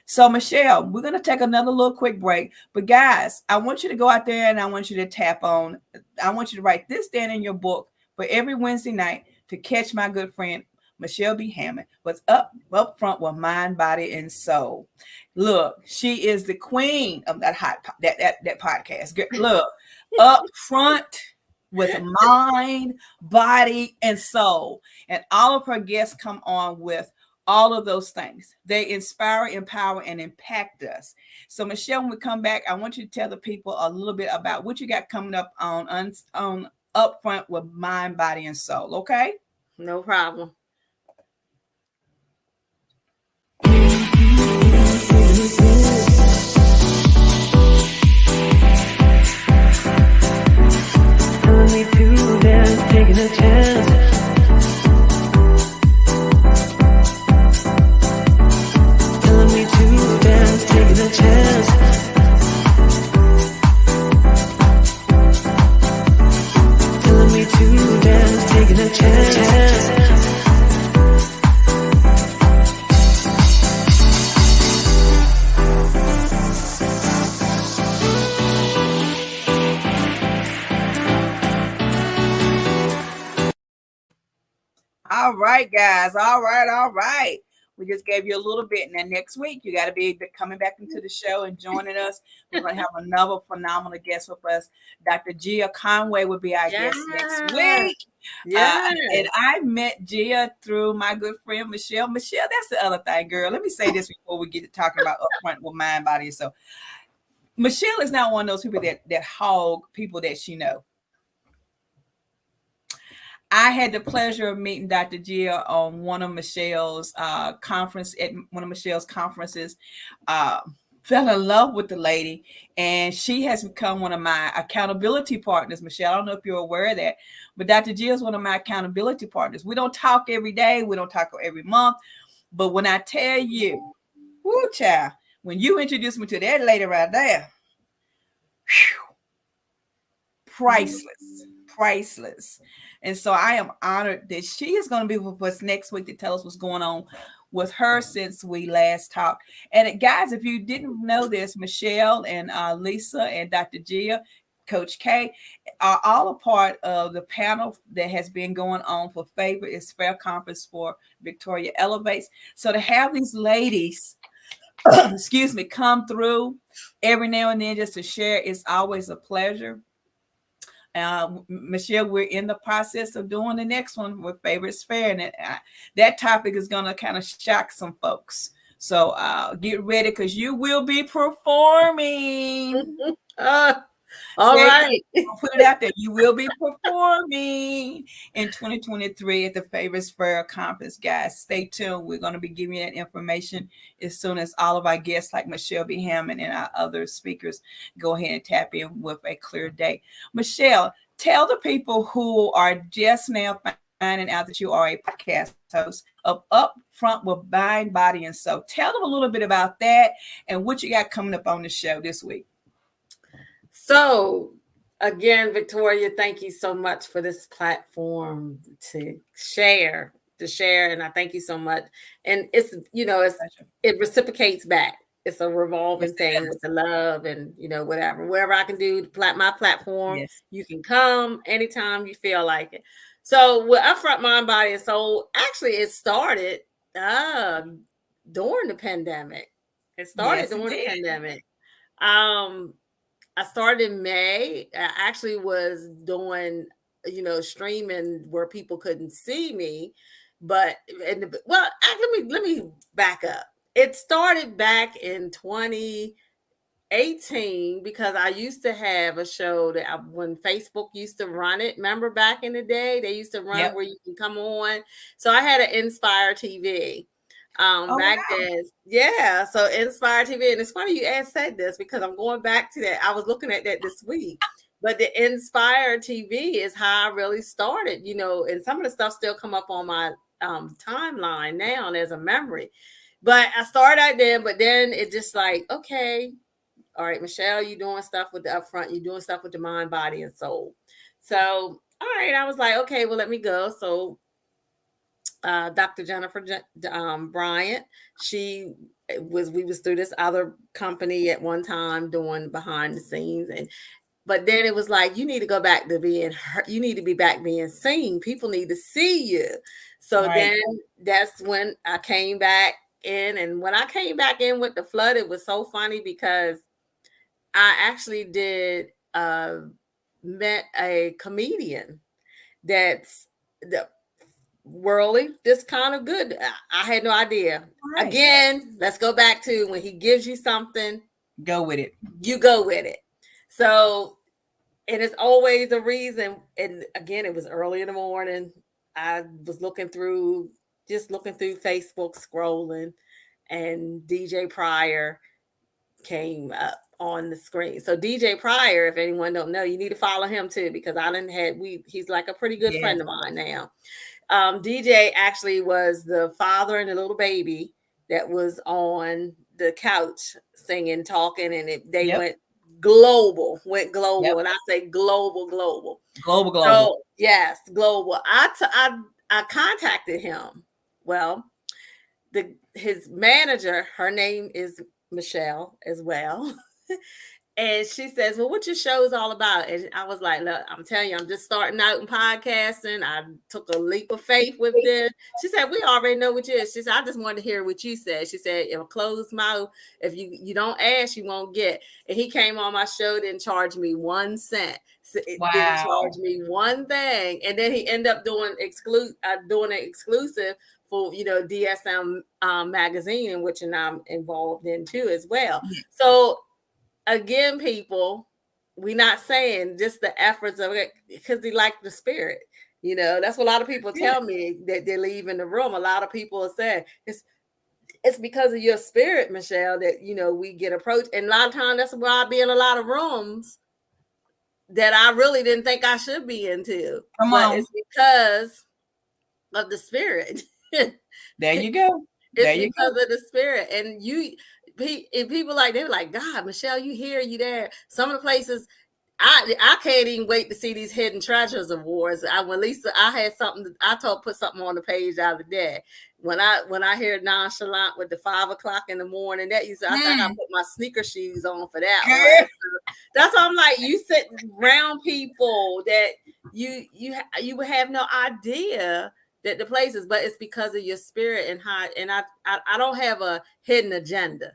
So, Michelle, we're going to take another little quick break. But, guys, I want you to go out there and I want you to tap on. I want you to write this down in your book for every Wednesday night to catch my good friend, Michelle B. Hammond, what's up front with mind, body, and soul. Look, she is the queen of that that podcast. Look, up front with mind, body, and soul. And all of her guests come on with all of those things. They inspire, empower, and impact us. So, Michelle, when we come back, I want you to tell the people a little bit about what you got coming up on Upfront with Mind, Body, and Soul. Okay? No problem. Telling me to dance, taking a chance. Taking a chance. Telling me to dance, taking a chance. All right, guys. All right. We just gave you a little bit. And then next week, you got to be coming back into the show and joining us. We're going to have another phenomenal guest with us. Dr. Gia Conway will be our guest next week. And I met Gia through my good friend, Michelle. Michelle, that's the other thing, girl. Let me say this before we get to talking about Upfront with Mind, Body, and Soul. Michelle is not one of those people that hog people that she knows. I had the pleasure of meeting Dr. Gia on one of Michelle's conferences. Fell in love with the lady, and she has become one of my accountability partners. Michelle, I don't know if you're aware of that, but Dr. Gia is one of my accountability partners. We don't talk every day. We don't talk every month. But when I tell you, whoo, child, when you introduce me to that lady right there, whew, priceless. And so I am honored that she is going to be with us next week to tell us what's going on with her since we last talked. And guys, if you didn't know this, Michelle and Lisa and Dr. Gia, Coach K, are all a part of the panel that has been going on for Favor is Fair Conference for Victoria Elevates. So to have these ladies, excuse me, come through every now and then just to share, it's always a pleasure. Michelle, we're in the process of doing the next one with Favorites Fair, and that topic is going to kind of shock some folks. So get ready because you will be performing. All right. I'll put it out there. You will be performing in 2023 at the Favors Fair Conference, guys. Stay tuned. We're going to be giving you that information as soon as all of our guests, like Michelle B. Hammond and our other speakers, go ahead and tap in with a clear date. Michelle, tell the people who are just now finding out that you are a podcast host of Up Front with Mind, Body, and Soul. Tell them a little bit about that and what you got coming up on the show this week. So, again, Victoria, thank you so much for this platform to share, and I thank you so much. And it's, it reciprocates back. It's a revolving thing with the love and, whatever I can do to my platform, you can come anytime you feel like it. So with Upfront Mind, Body, and Soul, actually it started during the pandemic. It started during the pandemic. I started in May. I actually was doing, streaming where people couldn't see me. But let me back up. It started back in 2018 because I used to have a show that when Facebook used to run it. Remember back in the day, they used to run where you can come on. So I had an Inspire TV. Back then. Yeah. So Inspire TV. And it's funny you said this because I'm going back to that. I was looking at that this week. But the Inspire TV is how I really started, and some of the stuff still come up on my timeline now and as a memory. But I started out then, but then it just like, okay, all right, Michelle, you're doing stuff with the Upfront, you're doing stuff with the mind, body, and soul. So, all right, I was like, okay, well, let me go. So Dr. Jennifer Bryant, we was through this other company at one time doing behind the scenes, but then it was like, you need to go back to being heard. You need to be back being seen. People need to see you. So then that's when I came back in. And when I came back in with the flood, it was so funny because I actually met a comedian that's worldly, just kind of good. I had no idea. Again, let's go back to when he gives you something, go with it. You go with it. So, and it's always a reason. And again, it was early in the morning. I was looking through Facebook, scrolling, and DJ Pryor came up on the screen. So DJ Pryor, if anyone don't know, you need to follow him too, because he's like a pretty good friend of mine now. DJ actually was the father and the little baby that was on the couch singing, talking, and they went global. And I say global. So, yes, global. I contacted him. Well, his manager, her name is Michelle as well. And she says, well, what your show is all about? And I was like, look, I'm telling you, I'm just starting out in podcasting. I took a leap of faith with this. She said, we already know what you is. She said, I just wanted to hear what you said. She said, if a closed mouth, if you don't ask, you won't get. And he came on my show, didn't charge me 1 cent. So it didn't charge me one thing. And then he ended up doing an exclusive for, DSM magazine, in which I'm involved in too as well. So again, people, we're not saying just the efforts of it because they like the spirit. That's what a lot of people tell me that they leave in the room. A lot of people are saying it's because of your spirit, Michelle, that, we get approached. And a lot of times that's why I be in a lot of rooms that I really didn't think I should be into. It's because of the spirit. There you go. It's because of the spirit. And people they were like, God, Michelle, you here, you there. Some of the places I can't even wait to see these hidden treasures awards. When Lisa, I had something, put something on the page the other day. When I hear nonchalant with the 5 o'clock in the morning, that I said I gotta put my sneaker shoes on for that one. So that's why I'm like, you sit around people that you would have no idea that the places, but it's because of your spirit and how. And I don't have a hidden agenda.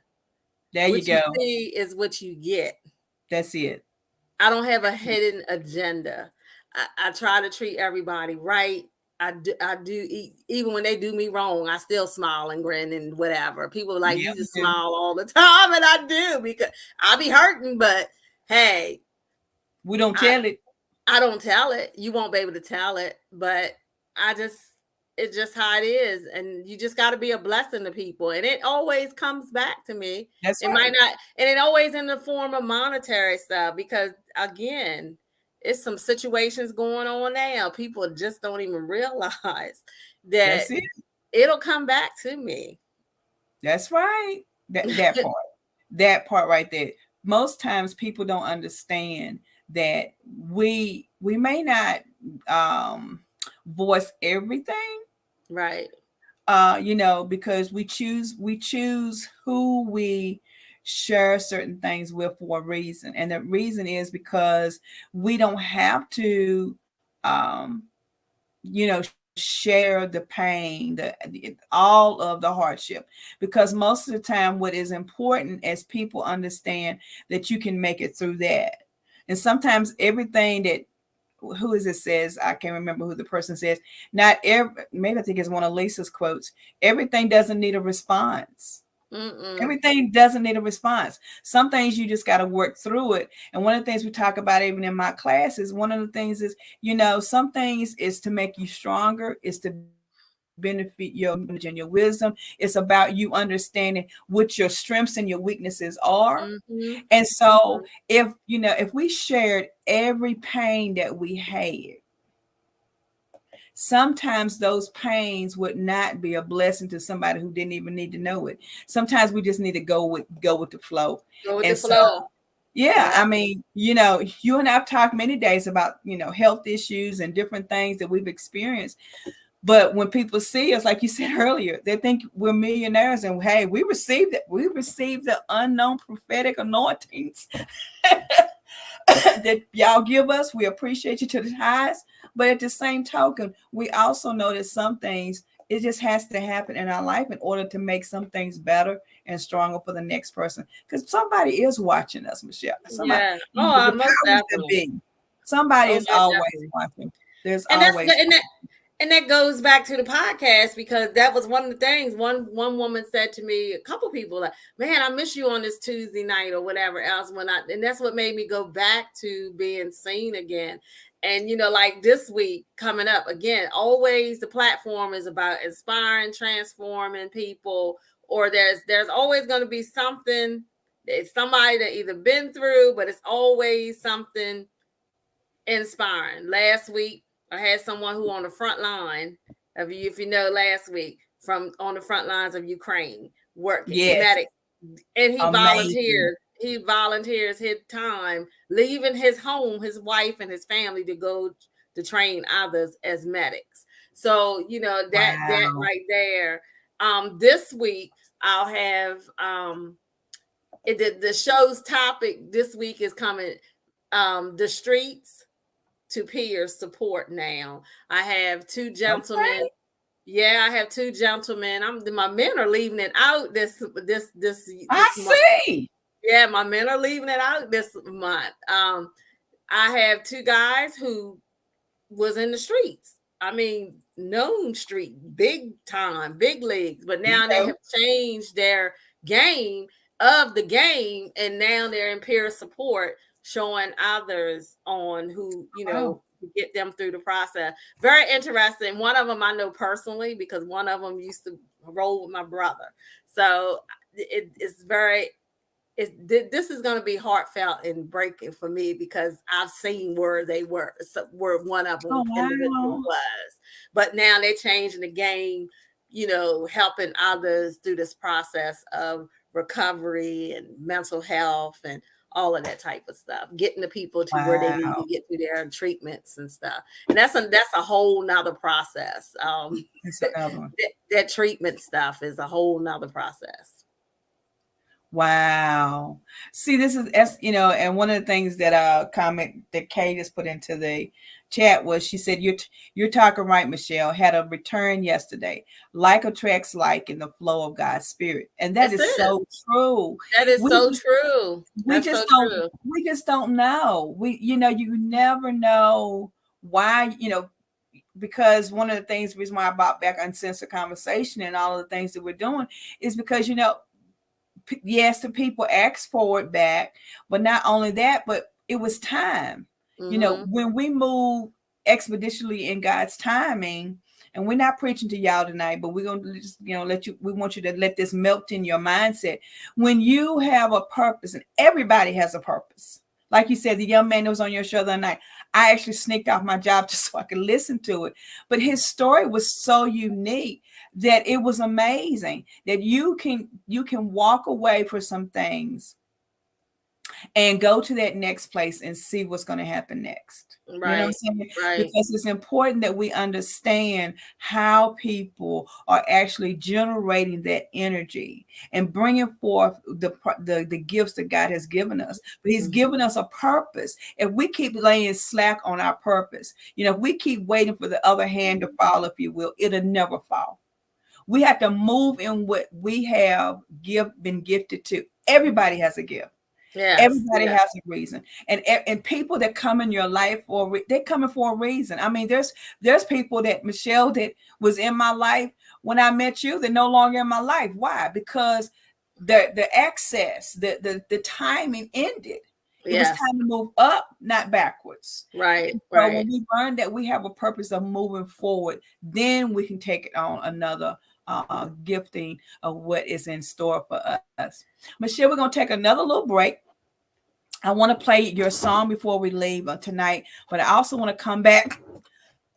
There you go. You see is what you get. That's it. I don't have a hidden agenda. I try to treat everybody right. I do even when they do me wrong, I still smile and grin and whatever. People are like, you just smile all the time, and I do, because I be hurting, but hey, We don't I tell it. I don't tell it. You won't be able to tell it, but I just it's just how it is. And you just got to be a blessing to people. And it always comes back to me. That's It might right. not, and it always in the form of monetary stuff because again, it's some situations going on now. People just don't even realize that That's it. it'll come back to me. That's right. That part. That part right there. Most times people don't understand that we may not voice everything, Right. because we choose who we share certain things with for a reason. And the reason is because we don't have to share the pain, all of the hardship, because most of the time what is important is people understand that you can make it through that. And sometimes everything that, who is it says, I can't remember who the person says, not every, maybe I think it's one of Lisa's quotes, everything doesn't need a response. Mm-mm. Everything doesn't need a response. Some things you just got to work through it. And one of the things we talk about even in my classes, one of the things is, some things is to make you stronger, is to benefit your knowledge and your wisdom. It's about you understanding what your strengths and your weaknesses are. Mm-hmm. And so Mm-hmm. if we shared every pain that we had, sometimes those pains would not be a blessing to somebody who didn't even need to know it. Sometimes we just need to go with the flow. Go with the And so, flow. yeah, Yeah. I mean, you and I've talked many days about, health issues and different things that we've experienced. But when people see us, like you said earlier, they think we're millionaires, and hey, we received it. We received the unknown prophetic anointings that y'all give us. We appreciate you to the highest. But at the same token, we also know that some things, it just has to happen in our life in order to make some things better and stronger for the next person. Because somebody is watching us, Michelle. Somebody, Yeah. Oh, the most powers that definitely. be, somebody Oh, is most always definitely. watching. There's And that's always. and that goes back to the podcast because that was one of the things. One woman said to me, a couple people like, "Man, I miss you on this Tuesday night or whatever else." And that's what made me go back to being seen again. And like this week coming up again, always the platform is about inspiring, transforming people, or there's always going to be something that somebody that either been through, but it's always something inspiring. Last week, I had someone who on the front line of you, if you know, last week from on the front lines of Ukraine working Yes, medic, and he amazing. volunteered. He volunteers his time, leaving his home, his wife, and his family to go to train others as medics. So that Wow. right there. This week I'll have the show's topic this week is coming. The streets to peer support now. I have two gentlemen. Okay. Yeah, I have two gentlemen. My men are leaving it out I this month. see. Yeah, my men are leaving it out this month. I have two guys who was in the streets. I mean, known street, big time, big leagues, but You now they go. have changed their game of the game, and now they're in peer support, showing others on who, Wow. get them through the process. Very interesting. One of them I know personally because one of them used to roll with my brother. So it's very this is going to be heartfelt and breaking for me because I've seen where they were, where one of Oh, them individual wow. was, but now they're changing the game, helping others through this process of recovery and mental health and all of that type of stuff, getting the people to where they need to Wow. get to their treatments and stuff. And that's a whole nother process. It's another one. That treatment stuff is a whole nother process. Wow. See, this is and one of the things that comment that Kay just put into the chat was, she said, you're talking right, Michelle. Had a return yesterday. Like attracts like in the flow of God's spirit. And that That's is it. so true. That is We so true. we That's so just don't true. we just don't know. You never know why, because one of the things, reason why I brought back Uncensored Conversation and all of the things that we're doing is because, yes, the people asked for it back, but not only that, but it was time. You know, Mm-hmm. when we move expeditiously in God's timing, and we're not preaching to y'all tonight, but we're going to just, we want you to let this melt in your mindset. When you have a purpose, and everybody has a purpose. Like you said, the young man that was on your show the other night, I actually sneaked off my job just so I could listen to it. But his story was so unique that it was amazing that you can walk away for some things and go to that next place and see what's going to happen next. Right. You know what I'm saying? Right. Because it's important that we understand how people are actually generating that energy and bringing forth the gifts that God has given us. But He's given us a purpose. If we keep laying slack on our purpose, if we keep waiting for the other hand to fall, if you will, it'll never fall. We have to move in what we have been gifted to. Everybody has a gift. Yes, everybody has a reason, and people that come in your life they're coming for a reason. I mean, there's people that Michelle that was in my life when I met you, they're no longer in my life. Why? Because the access, the timing ended. It was time to move up, not backwards. Right. So when we learn that we have a purpose of moving forward, then we can take it on another gifting of what is in store for us. Michelle, we're going to take another little break. I want to play your song before we leave tonight, but I also want to come back.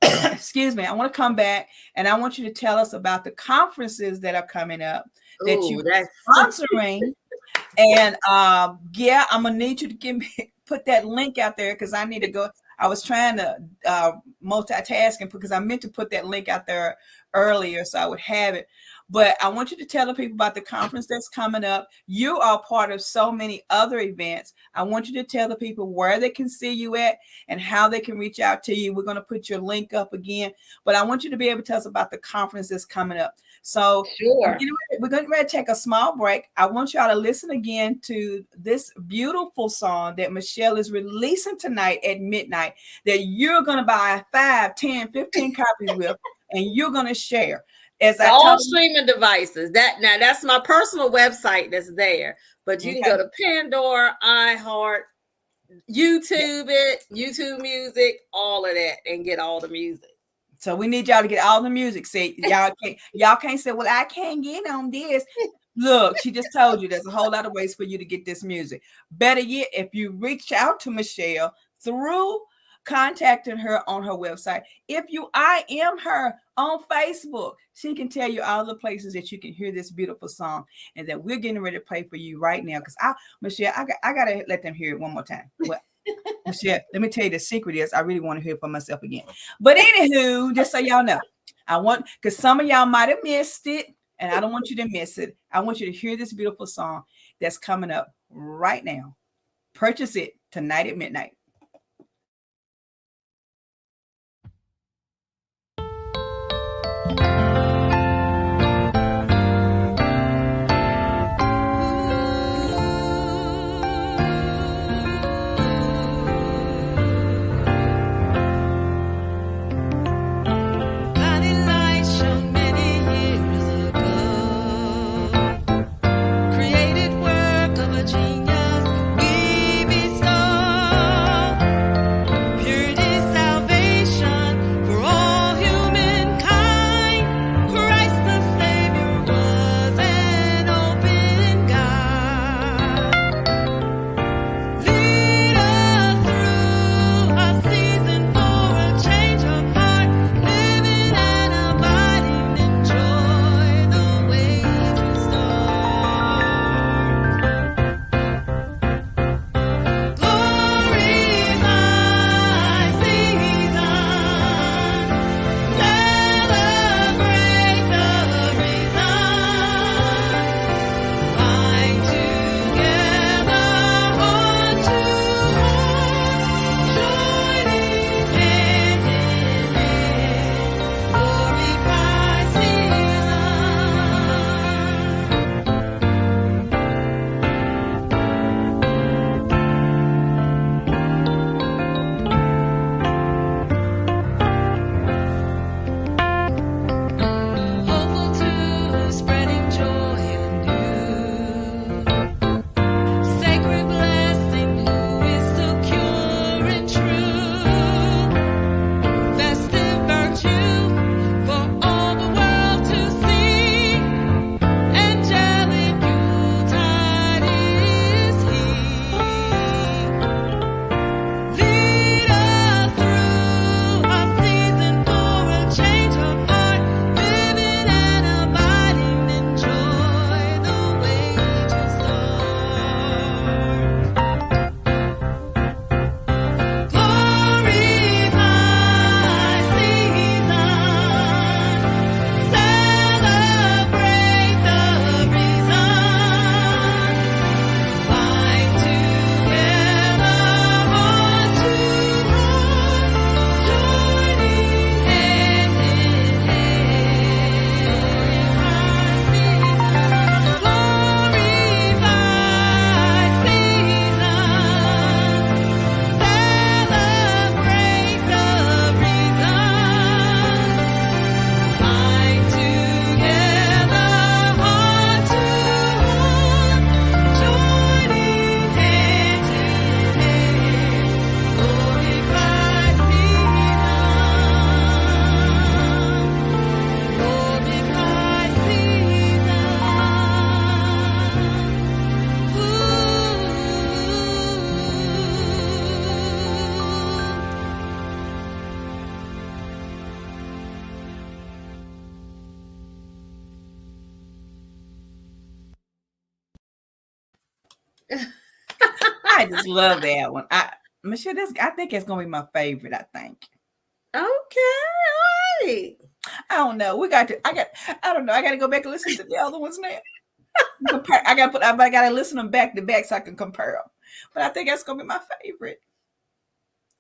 Excuse me. I want to come back and I want you to tell us about the conferences that are coming up that you're sponsoring. And I'm gonna need you to put that link out there because I need to go. I was trying to multitask because I meant to put that link out there earlier so I would have it. But I want you to tell the people about the conference that's coming up. You are part of so many other events. I want you to tell the people where they can see you at and how they can reach out to you. We're going to put your link up again, but I want you to be able to tell us about the conference that's coming up. So we're going to take a small break. I want y'all to listen again to this beautiful song that Michelle is releasing tonight at midnight that you're going to buy 5, 10, 15 copies with, and you're going to share. All streaming devices. That's my personal website that's there. But you can go to Pandora, iHeart, YouTube YouTube Music, all of that, and get all the music. So we need y'all to get all the music. See, y'all can't say, well, I can't get on this. Look, she just told you there's a whole lot of ways for you to get this music. Better yet, if you reach out to Michelle through contacting her on her website, if you IM her on Facebook, she can tell you all the places that you can hear this beautiful song and that we're getting ready to play for you right now. Because Michelle, I gotta let them hear it one more time. Well, Michelle, let me tell you the secret is I really want to hear it for myself again. But anywho, just so y'all know, because some of y'all might have missed it, and I don't want you to miss it. I want you to hear this beautiful song that's coming up right now. Purchase it tonight at midnight. Created work of a genius we bestow. I just love that one. Michelle, I think it's gonna be my favorite. I think. Okay, all right. I don't know. I don't know. I got to go back and listen to the other ones now. Compare. I got to listen them back to back so I can compare them. But I think that's gonna be my favorite.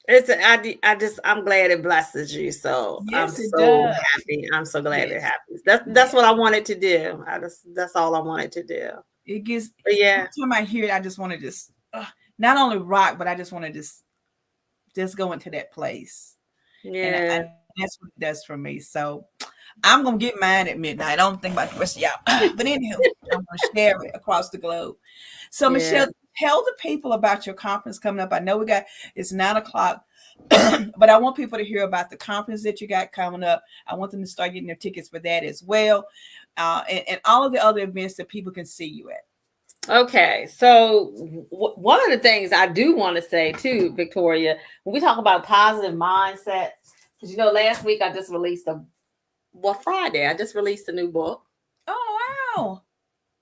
I'm glad it blesses you. So I'm Yes, it so does. happy. I'm so glad it Yes. happens. That's Yes. what I wanted to do. That's all I wanted to do. It gives. But yeah, Every time I hear it, I just want to just not only rock, but I just want to just go into that place, and yeah. that's what it does for me. So I'm gonna get mine at midnight. I don't think about the rest of y'all, but anywho, I'm gonna share it across the globe. So Yeah. Michelle, tell the people about your conference coming up. I know it's 9 o'clock, but I want people to hear about the conference that you got coming up. I want them to start getting their tickets for that as well, and all of the other events that people can see you at. Okay, so one of the things I do want to say too, Victoria, when we talk about positive mindset, because last week I just released Friday I just released a new book, Oh wow!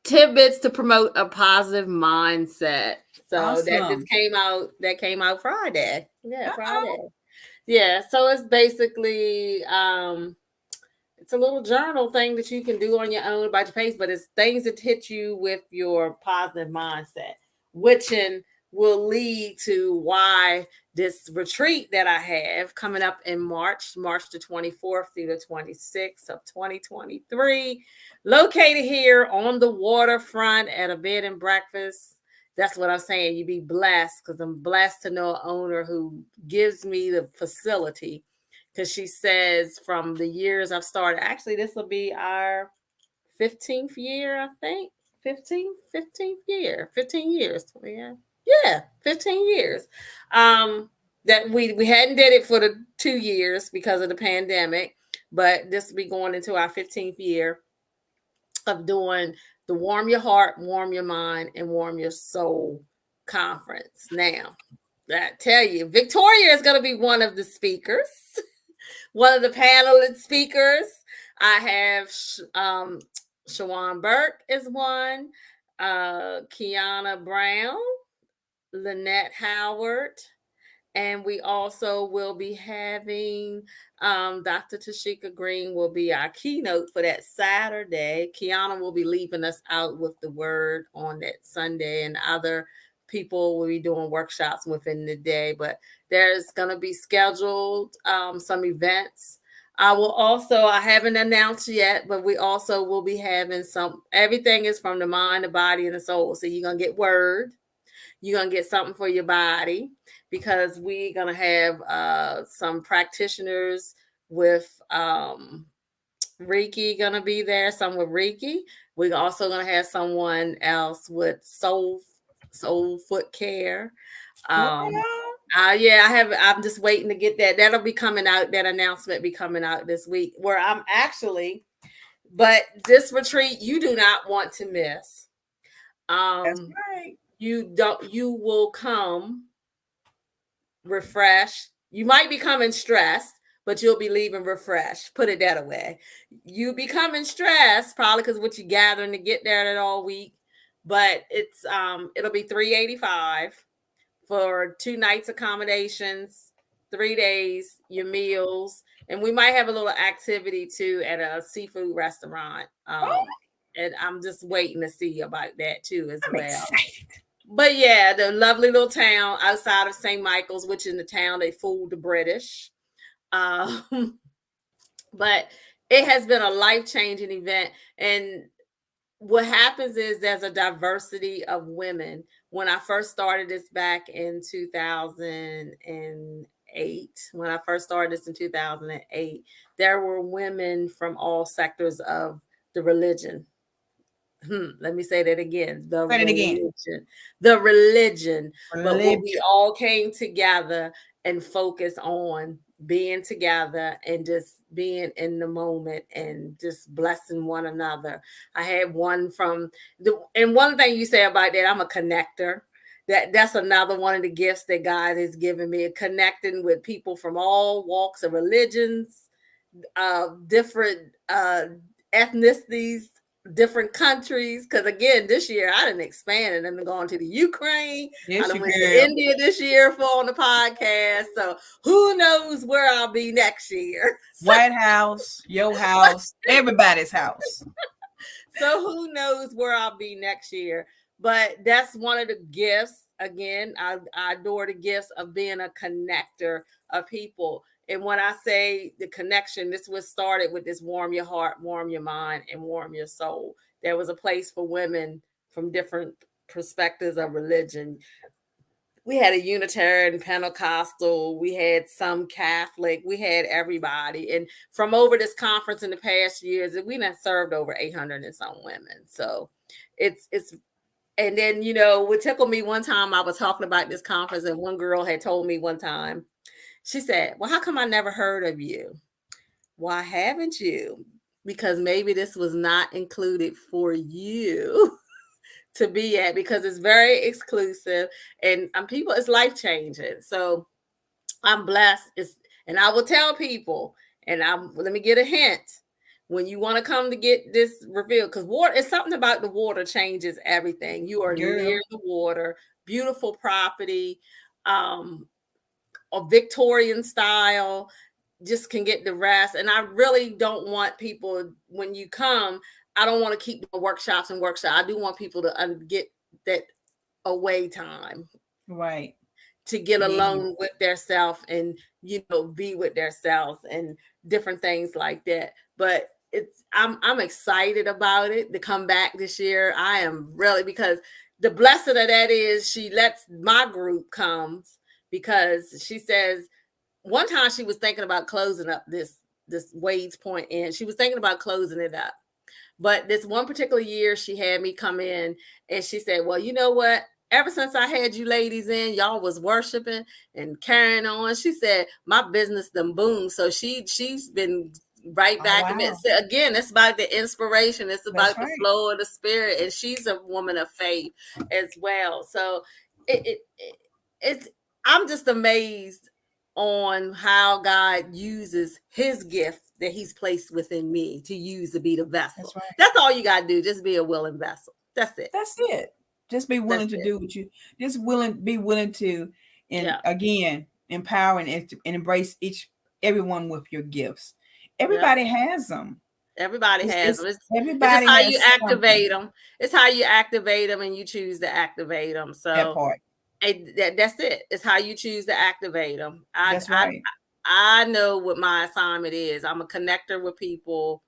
Tidbits to Promote a Positive Mindset. So that just Awesome. came out. That came out Friday. Yeah, Uh-oh. Friday. Yeah. So it's basically it's a little journal thing that you can do on your own about your pace, but it's things that hit you with your positive mindset, which will lead to why this retreat that I have coming up in March the 24th through the 26th of 2023, located here on the waterfront at a bed and breakfast. That's what I'm saying. You be blessed because I'm blessed to know an owner who gives me the facility, because she says from the years I've started, actually, this will be our 15th year, I think. 15th year, 15 years. Yeah. Yeah, 15 years. That we hadn't did it for the 2 years because of the pandemic, but this will be going into our 15th year of doing the Warm Your Heart, Warm Your Mind, and Warm Your Soul conference. Now, I tell you, Victoria is going to be one of the speakers. One of the panelist speakers. I have Shawan Burke is one, Kiana Brown, Lynette Howard, and we also will be having Dr. Tashika Green will be our keynote for that Saturday. Kiana will be leaving us out with the word on that Sunday, and other people will be doing workshops within the day. But there's going to be scheduled some events. I haven't announced yet, but we also will be having everything is from the mind, the body, and the soul. So you're going to get word. You're going to get something for your body, because we're going to have some practitioners with Reiki going to be there, some with Reiki. We're also going to have someone else with soul foot care. Um, Wow. I'm just waiting to get that. That'll be coming out. That announcement be coming out this week, where I'm actually, but this retreat you do not want to miss. That's Um, right. you will come refreshed. You might be coming stressed, but you'll be leaving refreshed. Put it that way. You be coming stressed probably because what you gathering to get there that all week. But it'll be $385 for 2 nights accommodations, 3 days, your meals, and we might have a little activity too at a seafood restaurant. Oh, And I'm just waiting to see about that too as I'm well. excited. But yeah, the lovely little town outside of St. Michael's, which in the town they fooled the British. Um, but it has been a life-changing event. And what happens is there's a diversity of women. When I first started this back in 2008, when I first started this in 2008, there were women from all sectors of the religion. Let me say that again. The Say it again. religion, the religion. But what we Religion. all came together and focus on being together and just being in the moment and just blessing one another. I had one and one thing you say about that, I'm a connector. That's another one of the gifts that God has given me, connecting with people from all walks of religions, different ethnicities, different countries. Because again, this year I didn't expand and I'm going to the Ukraine. I Yes, done you went to girl. India this year for on the podcast. So who knows where I'll be next year? White House, your house, everybody's house. So who knows where I'll be next year? But that's one of the gifts. Again, I adore the gifts of being a connector of people. And when I say the connection, this was started with this warm your heart, warm your mind, and warm your soul. There was a place for women from different perspectives of religion. We had a Unitarian, Pentecostal, we had some Catholic, we had everybody. And from over this conference in the past years, we done served over 800 and some women. So it's and then what tickled me one time, I was talking about this conference, and one girl had told me one time, she said, well, how come I never heard of you? Why haven't you? Because maybe this was not included for you to be at, because it's very exclusive, and people, it's life changing. So I'm blessed. And I will tell people, and let me get a hint. When you want to come to get this revealed, because water, it's something about the water changes everything. You are Girl. near the water, beautiful property, a Victorian style, just can get the rest. And I really don't want people, when you come, I don't want to keep the workshops and workshops. I do want people to get that away time, Right. to get Yeah. alone with their self and be with their self and different things like that. But I'm excited about it to come back this year. I am really, because the blessing of that is she lets my group comes, because she says one time she was thinking about closing up this Wade's Point Inn. She was thinking about closing it up. But this one particular year, she had me come in and she said, well, you know what? Ever since I had you ladies in, y'all was worshiping and carrying on. She said, my business done boom. So she's been right Oh, back. wow. So again, it's about the inspiration. It's That's about the right. flow of the spirit. And she's a woman of faith as well. So it's I'm just amazed on how God uses his gift that he's placed within me to use to be the vessel. That's right. That's all you got to do. Just be a willing vessel. That's it. That's it. Just be willing to do what you just be willing to, and again, empower and embrace everyone with your gifts. Everybody has them. Everybody has them. It's just Everybody how has you activate them. It's how you activate them, and you choose to activate them. So that part. That's it. It's how you choose to activate them. That's right. I know what my assignment is. I'm a connector with people,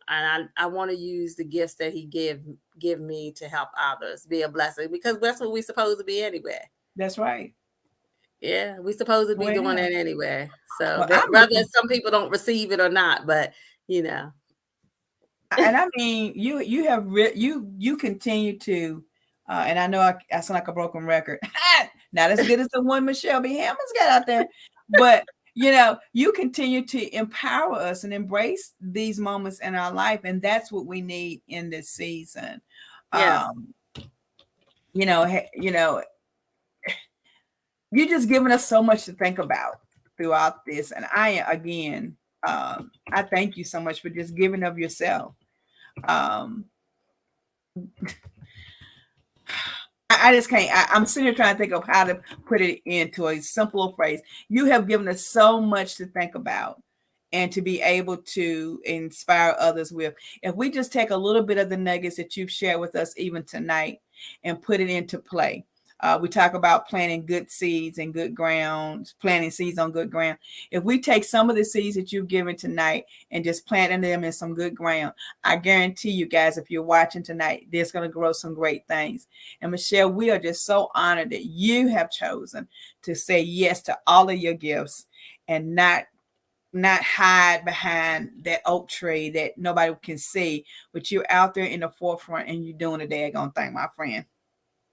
and I want to use the gifts that he give me to help others, be a blessing, because that's what we're supposed to be anyway. That's right. Yeah, we're supposed to be doing that anyway. So whether some people don't receive it or not, but And I mean, you have you continue to, and I know I sound like a broken record. Not as good as the one Michelle B. Hammond's got out there, but you continue to empower us and embrace these moments in our life, and that's what we need in this season. Yes. You're just giving us so much to think about throughout this, and I thank you so much for just giving of yourself. I just can't. I'm sitting here trying to think of how to put it into a simple phrase. You have given us so much to think about and to be able to inspire others with. If we just take a little bit of the nuggets that you've shared with us even tonight and put it into play. We talk about planting good seeds and good ground, planting seeds on good ground. If we take some of the seeds that you've given tonight and just planting them in some good ground, I guarantee you guys, if you're watching tonight, there's going to grow some great things. And Michelle, we are just so honored that you have chosen to say yes to all of your gifts and not hide behind that oak tree that nobody can see, but you're out there in the forefront and you're doing a daggone thing, my friend.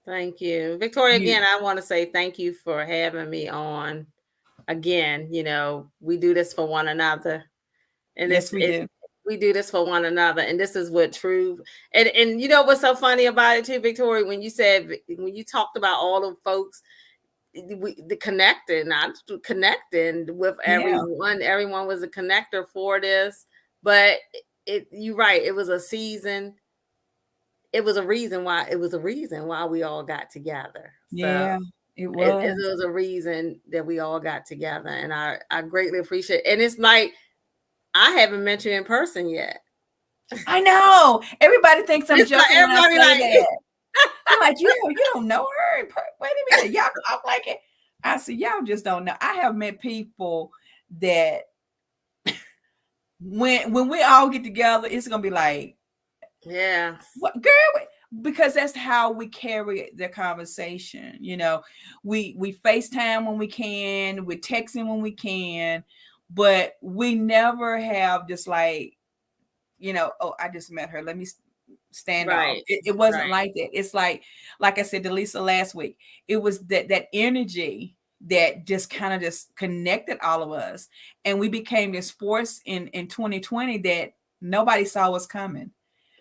Thank you, Victoria. Again, I want to say thank you for having me on. Again, we do this for one another, and yes, we do. We do this for one another, and this is what true. And what's so funny about it too, Victoria, when you talked about all the folks, the connecting with everyone. Everyone was a connector for this, but you're right. It was a season it was a reason why we all got together. So Yeah, it it was. was a reason that we all got together, and I greatly appreciate it. And it's like I haven't met you in person yet. I know. Everybody thinks I'm It's like joking when I everybody say like that. I'm like, you don't know her. Wait a minute, y'all talk like it. I said, y'all just don't know. I have met people that when we all get together, it's gonna be like, yeah, what girl? Because that's how we carry the conversation. We FaceTime when we can, we texting when we can, but we never have just like, oh, I just met her. Let me stand off. right, It wasn't right, like that. It's like I said to Lisa last week, it was that energy that just kind of just connected all of us. And we became this force in 2020 that nobody saw us coming.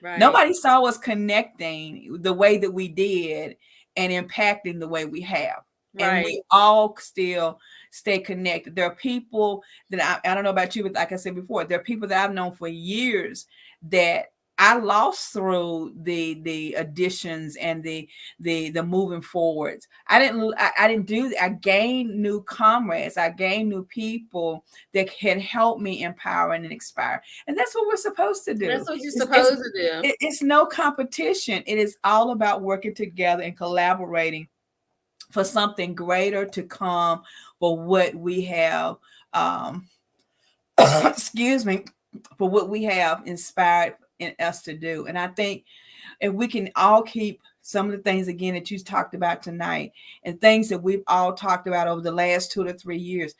right, Nobody saw us connecting the way that we did and impacting the way we have. And right, we all still stay connected. There are people that I don't know about you, but like I said before, there are people that I've known for years that I lost through the additions and the moving forwards. I didn't do that. I gained new comrades. I gained new people that can help me empower and inspire. And that's what we're supposed to do. that's what you're It's, it's, supposed to do. it's no competition. It is all about working together and collaborating for something greater to come, for what we have excuse me, for what we have inspired in us to do. And I think if we can all keep some of the things again that you talked about tonight, and things that we've all talked about over the last 2 to 3 years,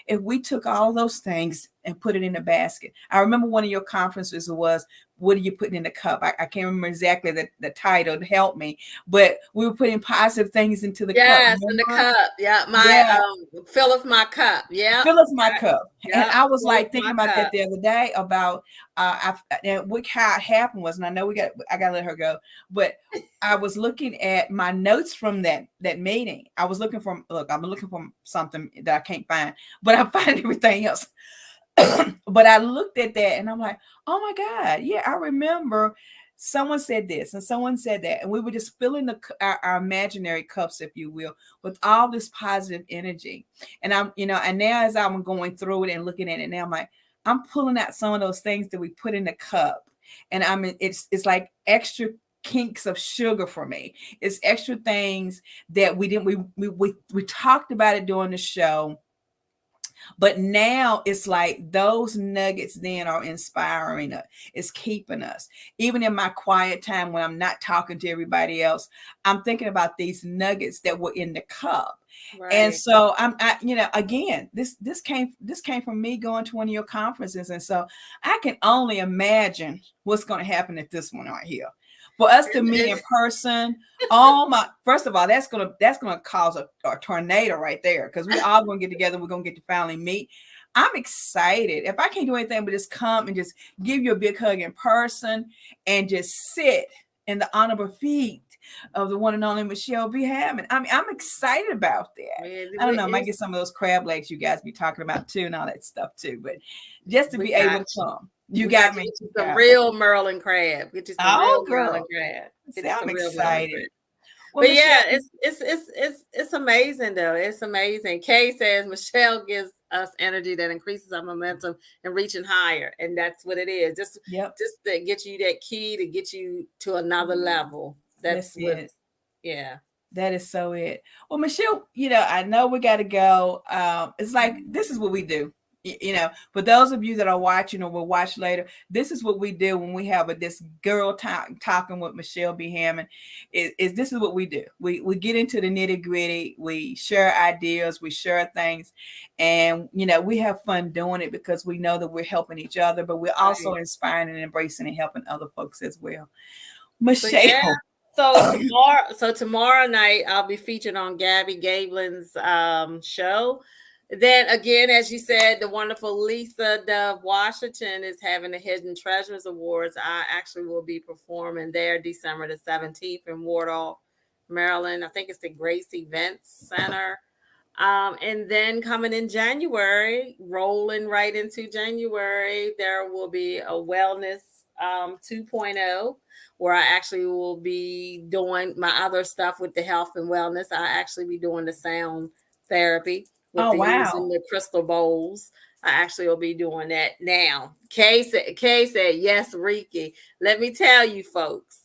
if we took all those things and put it in a basket. I remember one of your conferences was, what are you putting in the cup? I can't remember exactly the title to help me, but we were putting positive things into the cup. Yes, in the Remember? cup. Yeah, my Yeah, filleth my cup. Yeah, fill us my cup. And yeah, I was filleth like my thinking about that cup. the other day about and what how it happened was, and I know I gotta let her go, but I was looking at my notes from that meeting. I'm looking for something that I can't find, but I'm finding everything else. But I looked at that and I'm like, oh my God, yeah, I remember someone said this and someone said that. And we were just filling our imaginary cups, if you will, with all this positive energy. And and now as I'm going through it and looking at it now, I'm like, I'm pulling out some of those things that we put in the cup. And I mean, it's like extra kinks of sugar for me. It's extra things that we talked about it during the show, but now it's like those nuggets then are inspiring us. It's keeping us. Even in my quiet time when I'm not talking to everybody else, I'm thinking about these nuggets that were in the cup. And Right. so again, this came from me going to one of your conferences. And so I can only imagine what's going to happen at this one right here. For us to meet in It's person, oh my! First of all, that's gonna cause a tornado right there, because we all gonna get together. We're gonna get to finally meet. I'm excited. If I can't do anything but just come and just give you a big hug in person and just sit in the honorable feet of the one and only Michelle B. Hammond. I mean, I'm excited about that. I don't know. I might it's get some of those crab legs you guys be talking about too, and all that stuff too. But just to we be got able to you. come, you We got got to me. get you You some got me. real Merlin crab. Get you some real Oh, Merlin girl. crab. Get See, you I'm some real Merlin crab. excited. Well, But Michelle, yeah, it's amazing though. It's amazing. Kay says Michelle gives us energy that increases our momentum and reaching higher, and that's what it is. yep, Just to get you that key to get you to another level. That's that's what. it. Yeah. That is so it. Well, Michelle, I know we got to go. It's like this is what we do. For those of you that are watching or will watch later, this is what we do when we have this girl talking with Michelle B. Hammond. Is this is what we do? We get into the nitty gritty. We share ideas. We share things, and we have fun doing it because we know that we're helping each other, but we're also Right. inspiring and embracing and helping other folks as well. So yeah. Michelle. So tomorrow night I'll be featured on Gabby Gablin's show. Then again, as you said, the wonderful Lisa Dove Washington is having the Hidden Treasures Awards. I actually will be performing there December the 17th in Wardolph, Maryland. I think it's the Grace Events Center. And then coming in January, rolling right into January, there will be a wellness 2.0, where I actually will be doing my other stuff with the health and wellness. I actually be doing the sound therapy with Oh, the using wow. the crystal bowls. I actually will be doing that now. Kay said yes, Ricky. Let me tell you, folks,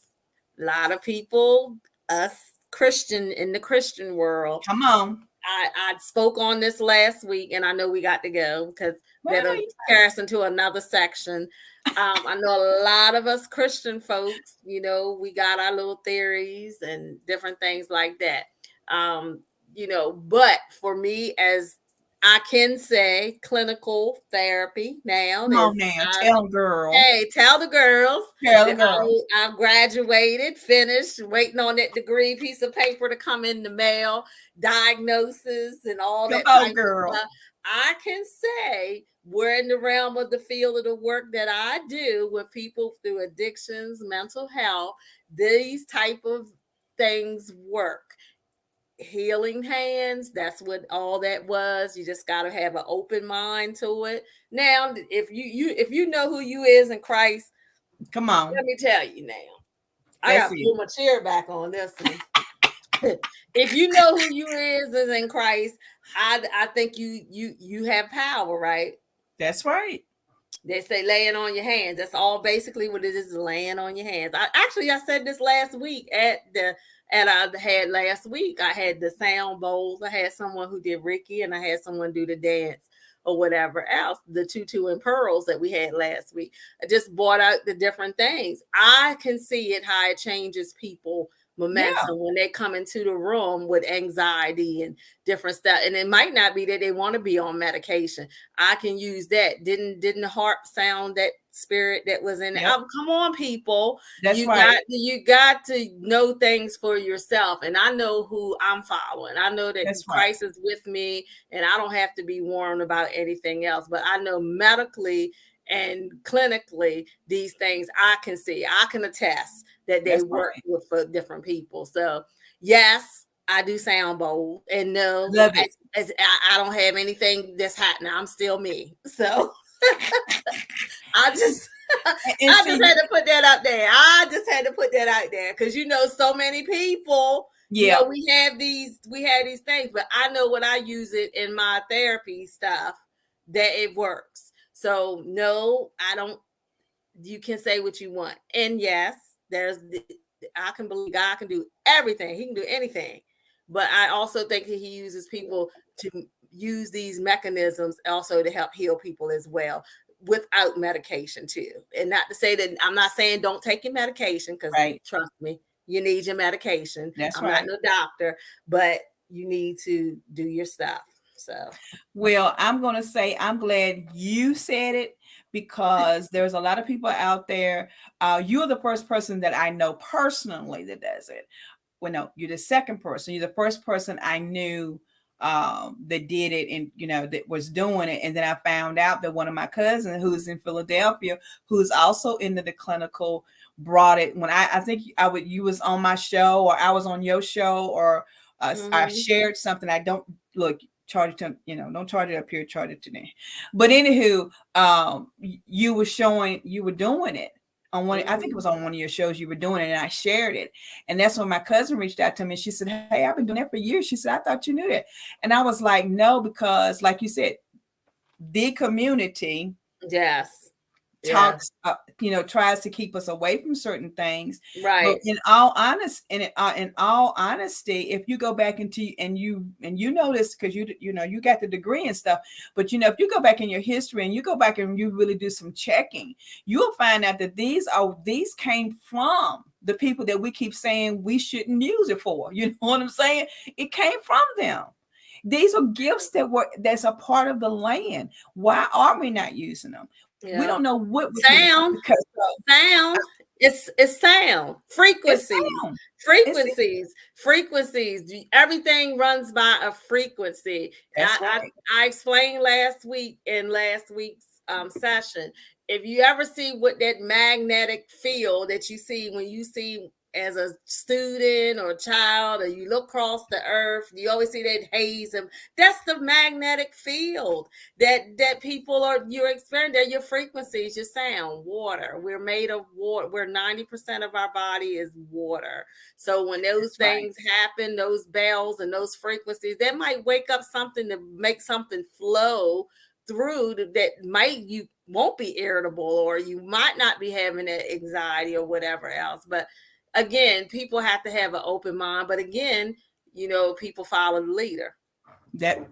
a lot of people, us Christian in the Christian world, Come on. I spoke on this last week, and I know we got to go because Well, that'll carry us into another section. I know a lot of us Christian folks, we got our little theories and different things like that. But for me, as I can say, clinical therapy now come on is now. Tell 'em, girl. hey, tell the girls Tell the that girl. I've graduated, finished, waiting on that degree piece of paper to come in the mail, diagnosis, and all Come that on, type of girl. stuff. I can say we're in the realm of the field of the work that I do with people through addictions, mental health. These type of things work. Healing hands, that's what all that was. You just got to have an open mind to it. Now if you know who you is in Christ, Come on. let me tell you now, I That's got to it. pull my chair back on this one. If you know who you is in Christ, I think you have power, right? That's right. They say laying on your hands. That's all basically what it is, laying on your hands. I said this last week I had last week. I had the sound bowls. I had someone who did Ricky, and I had someone do the dance or whatever else, the tutu and pearls that we had last week. I just brought out the different things. I can see it how it changes people Yeah. momentum when they come into the room with anxiety and different stuff. And it might not be that they want to be on medication. I can use that. Didn't the harp sound that spirit that was in it? Yep. Oh, come on, people. That's right. You got to know things for yourself. And I know who I'm following. I know that That's right. Christ is with me, and I don't have to be warned about anything else. But I know medically and clinically, these things I can see. I can attest that they That's work right. with for different people. So yes, I do sound bold, and no, Love it. I don't have anything that's happening. I'm still me. So I just And I just see, had to put that out there. I just had to put that out there because so many people, yeah, we have these things, but I know when I use it in my therapy stuff that it works. So no, I don't. You can say what you want, and yes, I can believe God can do everything. He can do anything, but I also think that He uses people to use these mechanisms also to help heal people as well without medication too. And not to say that I'm not saying don't take your medication, because right. trust me, you need your medication. That's I'm not right. no doctor, but you need to do your stuff. So Well, I'm going to say I'm glad you said it because there's a lot of people out there. You're the first person that I know personally that does it. Well, no, you're the second person. You're the first person I knew that did it and, that was doing it. And then I found out that one of my cousins who's in Philadelphia, who's also into the clinical, brought it when I think you was on my show or I was on your show or I shared something. I don't look, charge it to, don't charge it up here, charge it to me. But anywho, you were doing it on one, I think it was on one of your shows, you were doing it and I shared it. And that's when my cousin reached out to me. She said, "Hey, I've been doing that for years." She said, "I thought you knew that." And I was like, "No, because like you said, the community yes, talks, tries to keep us away from certain things. But right, in all honesty, if you go back into and you know this because you got the degree and stuff, but if you go back in your history and you go back and you really do some checking, you'll find out that these came from the people that we keep saying we shouldn't use it for. You know what I'm saying? It came from them. These are gifts that's a part of the land. Why are we not using them? We yeah. don't know what we're putting Sound, because sound. It's sound. it's Frequencies. sound. Frequencies. Everything runs by a frequency. That's right. I explained last week in last week's session. If you ever see what that magnetic field that you see when you see as a student or child, or you look across the earth, you always see that haze, and that's the magnetic field that people are you're experiencing. They're your frequencies, your sound, water. We're made of water. We're 90% of our body is water. So when those That's right. things happen, those bells and those frequencies, that might wake up something to make something flow through that might you won't be irritable, or you might not be having that anxiety or whatever else. But again, people have to have an open mind. But again, people follow the leader. That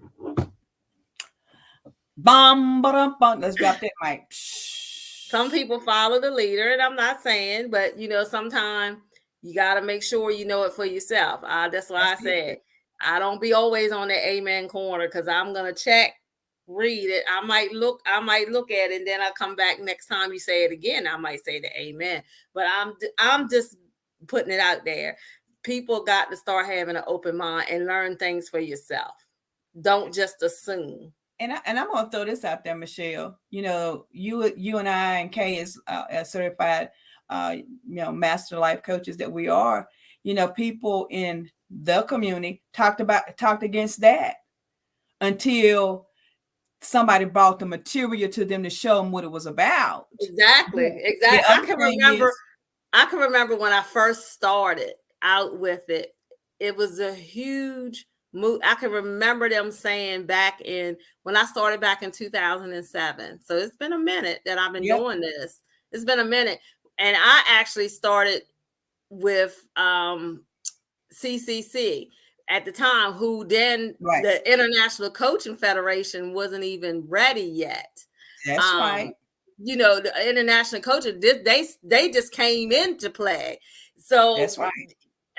bomb, bum. Let's drop that mic. Some people follow the leader, and I'm not saying, but sometimes you got to make sure you know it for yourself. That's why I said I don't be always on the amen corner, because I'm gonna check, read it. I might look at it, and then I'll come back next time you say it again. I might say the amen, but I'm just putting it out there. People got to start having an open mind and learn things for yourself. Don't just assume. And I'm gonna throw this out there, Michelle. You and I and Kay is as certified, master life coaches that we are. People in the community talked against that until somebody brought the material to them to show them what it was about. Exactly. I can remember when I first started out with it. It was a huge move. I can remember them saying when I started back in 2007. So it's been a minute that I've been doing this. It's been a minute. And I actually started with CCC at the time, who then the International Coaching Federation wasn't even ready yet. That's right. The international coaches, they just came into play. So that's right.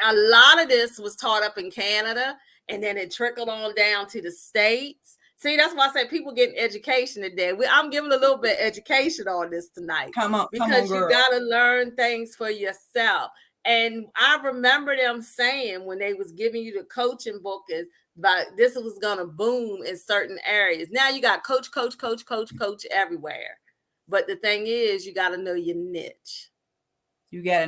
A lot of this was taught up in Canada, and then it trickled on down to the States. See, that's why I say people getting education today. I'm giving a little bit of education on this tonight. Because you got to learn things for yourself. And I remember them saying when they was giving you the coaching book is about this was going to boom in certain areas. Now you got coach everywhere. But the thing is, you got to know your niche. You got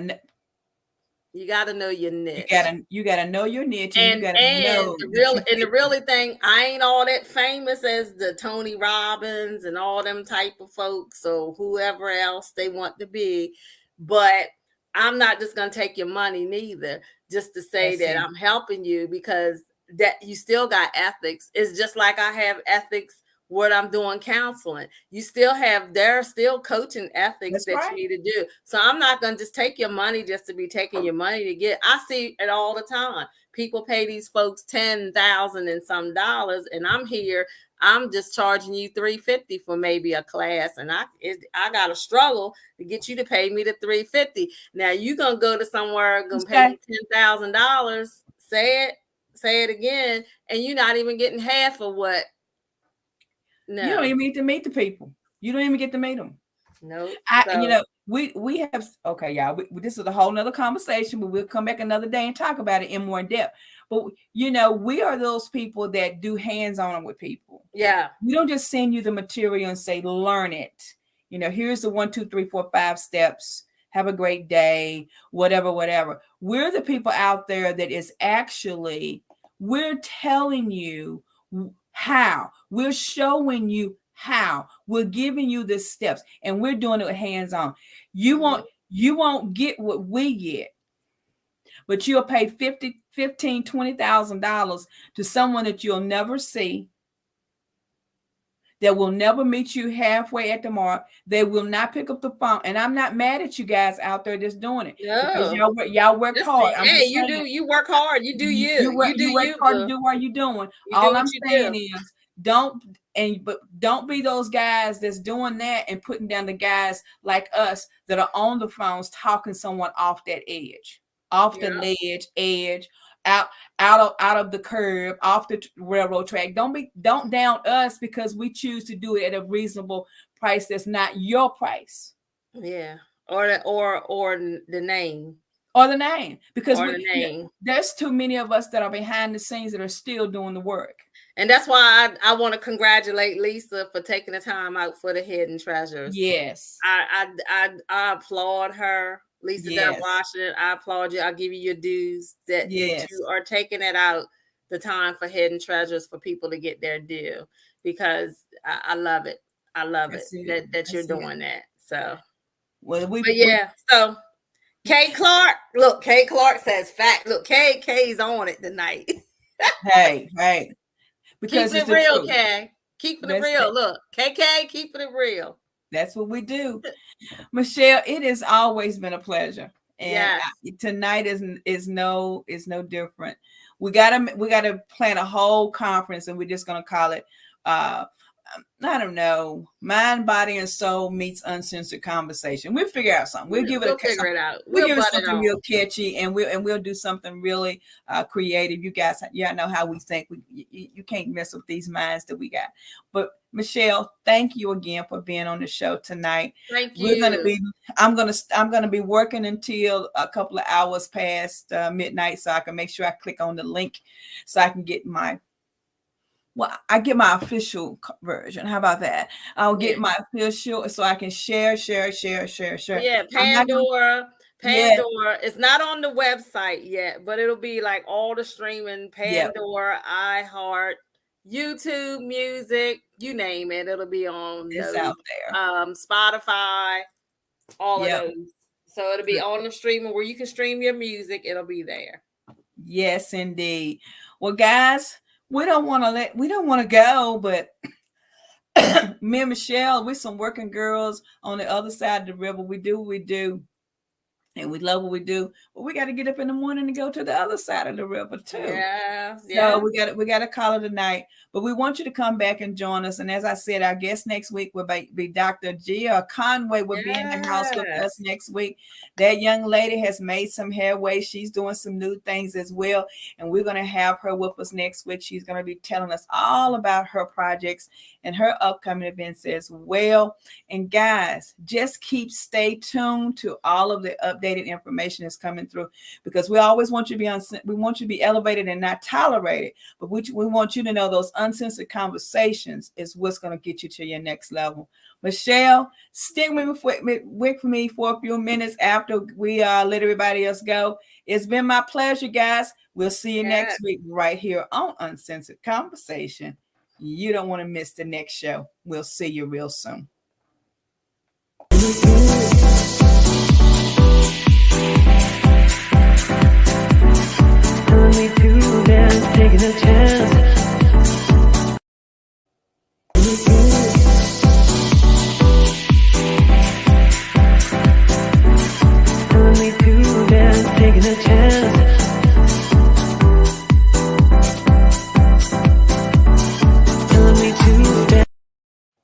to know your niche. You gotta know your niche, and the really thing, I ain't all that famous as the Tony Robbins and all them type of folks or whoever else they want to be, but I'm not just gonna take your money neither, just to say that I'm helping you, because that you still got ethics. It's just like I have ethics what I'm doing counseling. There are still coaching ethics that you need to do. So I'm not going to just take your money just to be taking your money to get. I see it all the time. People pay these folks $10,000 and some dollars, and I'm just charging you $350 for maybe a class, and I got to struggle to get you to pay me the $350. Now you gonna go to somewhere gonna pay you $10,000. Say it again, and you're not even getting half of what. No. You don't even get to meet the people. You don't even get to meet them. No. We have y'all. This is a whole nother conversation, but we'll come back another day and talk about it in more depth. But we are those people that do hands-on with people. Yeah. We don't just send you the material and say, learn it. Here's the 1, 2, 3, 4, 5 steps. Have a great day, whatever. We're the people out there that is actually, we're telling you how. We're showing you how. We're giving you the steps, and we're doing it hands-on. You won't get what we get, but you'll pay $15,000, $20,000 to someone that you'll never see, that will never meet you halfway at the mark. They will not pick up the phone. And I'm not mad at you guys out there that's doing it. No. Because y'all work hard. You work hard. You do you. You work hard to do what you're doing. All I'm saying is don't be those guys that's doing that and putting down the guys like us that are on the phones talking someone off that edge, the edge, out of the curb, off the railroad track. Don't down us because we choose to do it at a reasonable price that's not your price. Yeah. Or the name. Or the name. Because there's too many of us that are behind the scenes that are still doing the work. And that's why I want to congratulate Lisa for taking the time out for the Hidden Treasures. Yes. I applaud her. Lisa Dub Yes. Washington, I applaud you. I'll give you your dues that Yes. you are taking it out the time for Hidden Treasures for people to get their due, because I love it. I love That's it it. that you're That's it. doing that. So, Well, but yeah, so Kay Clark, look, Kay Clark says fact. Look, Kay's on it tonight. hey, because Keeping it's it the real, truth. Kay. Keeping it That's real. it. Look, KK, keeping it real. That's what we do. Michelle, it has always been a pleasure. And Yes. tonight is no different. We gotta plan a whole conference, and we're just gonna call it I don't know, Mind, Body, and Soul meets Uncensored Conversation. We'll figure out something. We'll figure it out. We'll give it butt something on. real catchy, and we'll do something really creative. You guys, y'all know how we think. You can't mess with these minds that we got. But Michelle, thank you again for being on the show tonight. Thank you. I'm gonna be working until a couple of hours past midnight, so I can make sure I click on the link, so I can get my official version. How about that? I'll get my official, so I can share. Yeah, Pandora. It's not on the website yet, but it'll be like all the streaming, Pandora, iHeart, YouTube Music, you name it. It'll be on It's out there. Spotify, all of those. So it'll be on the streaming where you can stream your music. It'll be there. Yes, indeed. Well, guys, we don't want to go, but me and Michelle, we're some working girls on the other side of the river. We do what we do, and we love what we do, but we got to get up in the morning and go to the other side of the river too. Yeah. So we got to call it a night, but we want you to come back and join us. And as I said, our guest next week will be Dr. Gia Conway will be in the house with us next week. That young lady has made some headway. She's doing some new things as well, and we're going to have her with us next week. She's going to be telling us all about her projects and her upcoming events as well. And guys, just stay tuned to all of the updated information that's coming through, because we always want you to be elevated and not tolerated, but we want you to know those uncensored conversations is what's going to get you to your next level. Michelle, stick with me for a few minutes after we let everybody else go. It's been my pleasure, guys. We'll see you next week right here on Uncensored Conversation. You don't want to miss the next show. We'll see you real soon. Me to dance, taking a chance.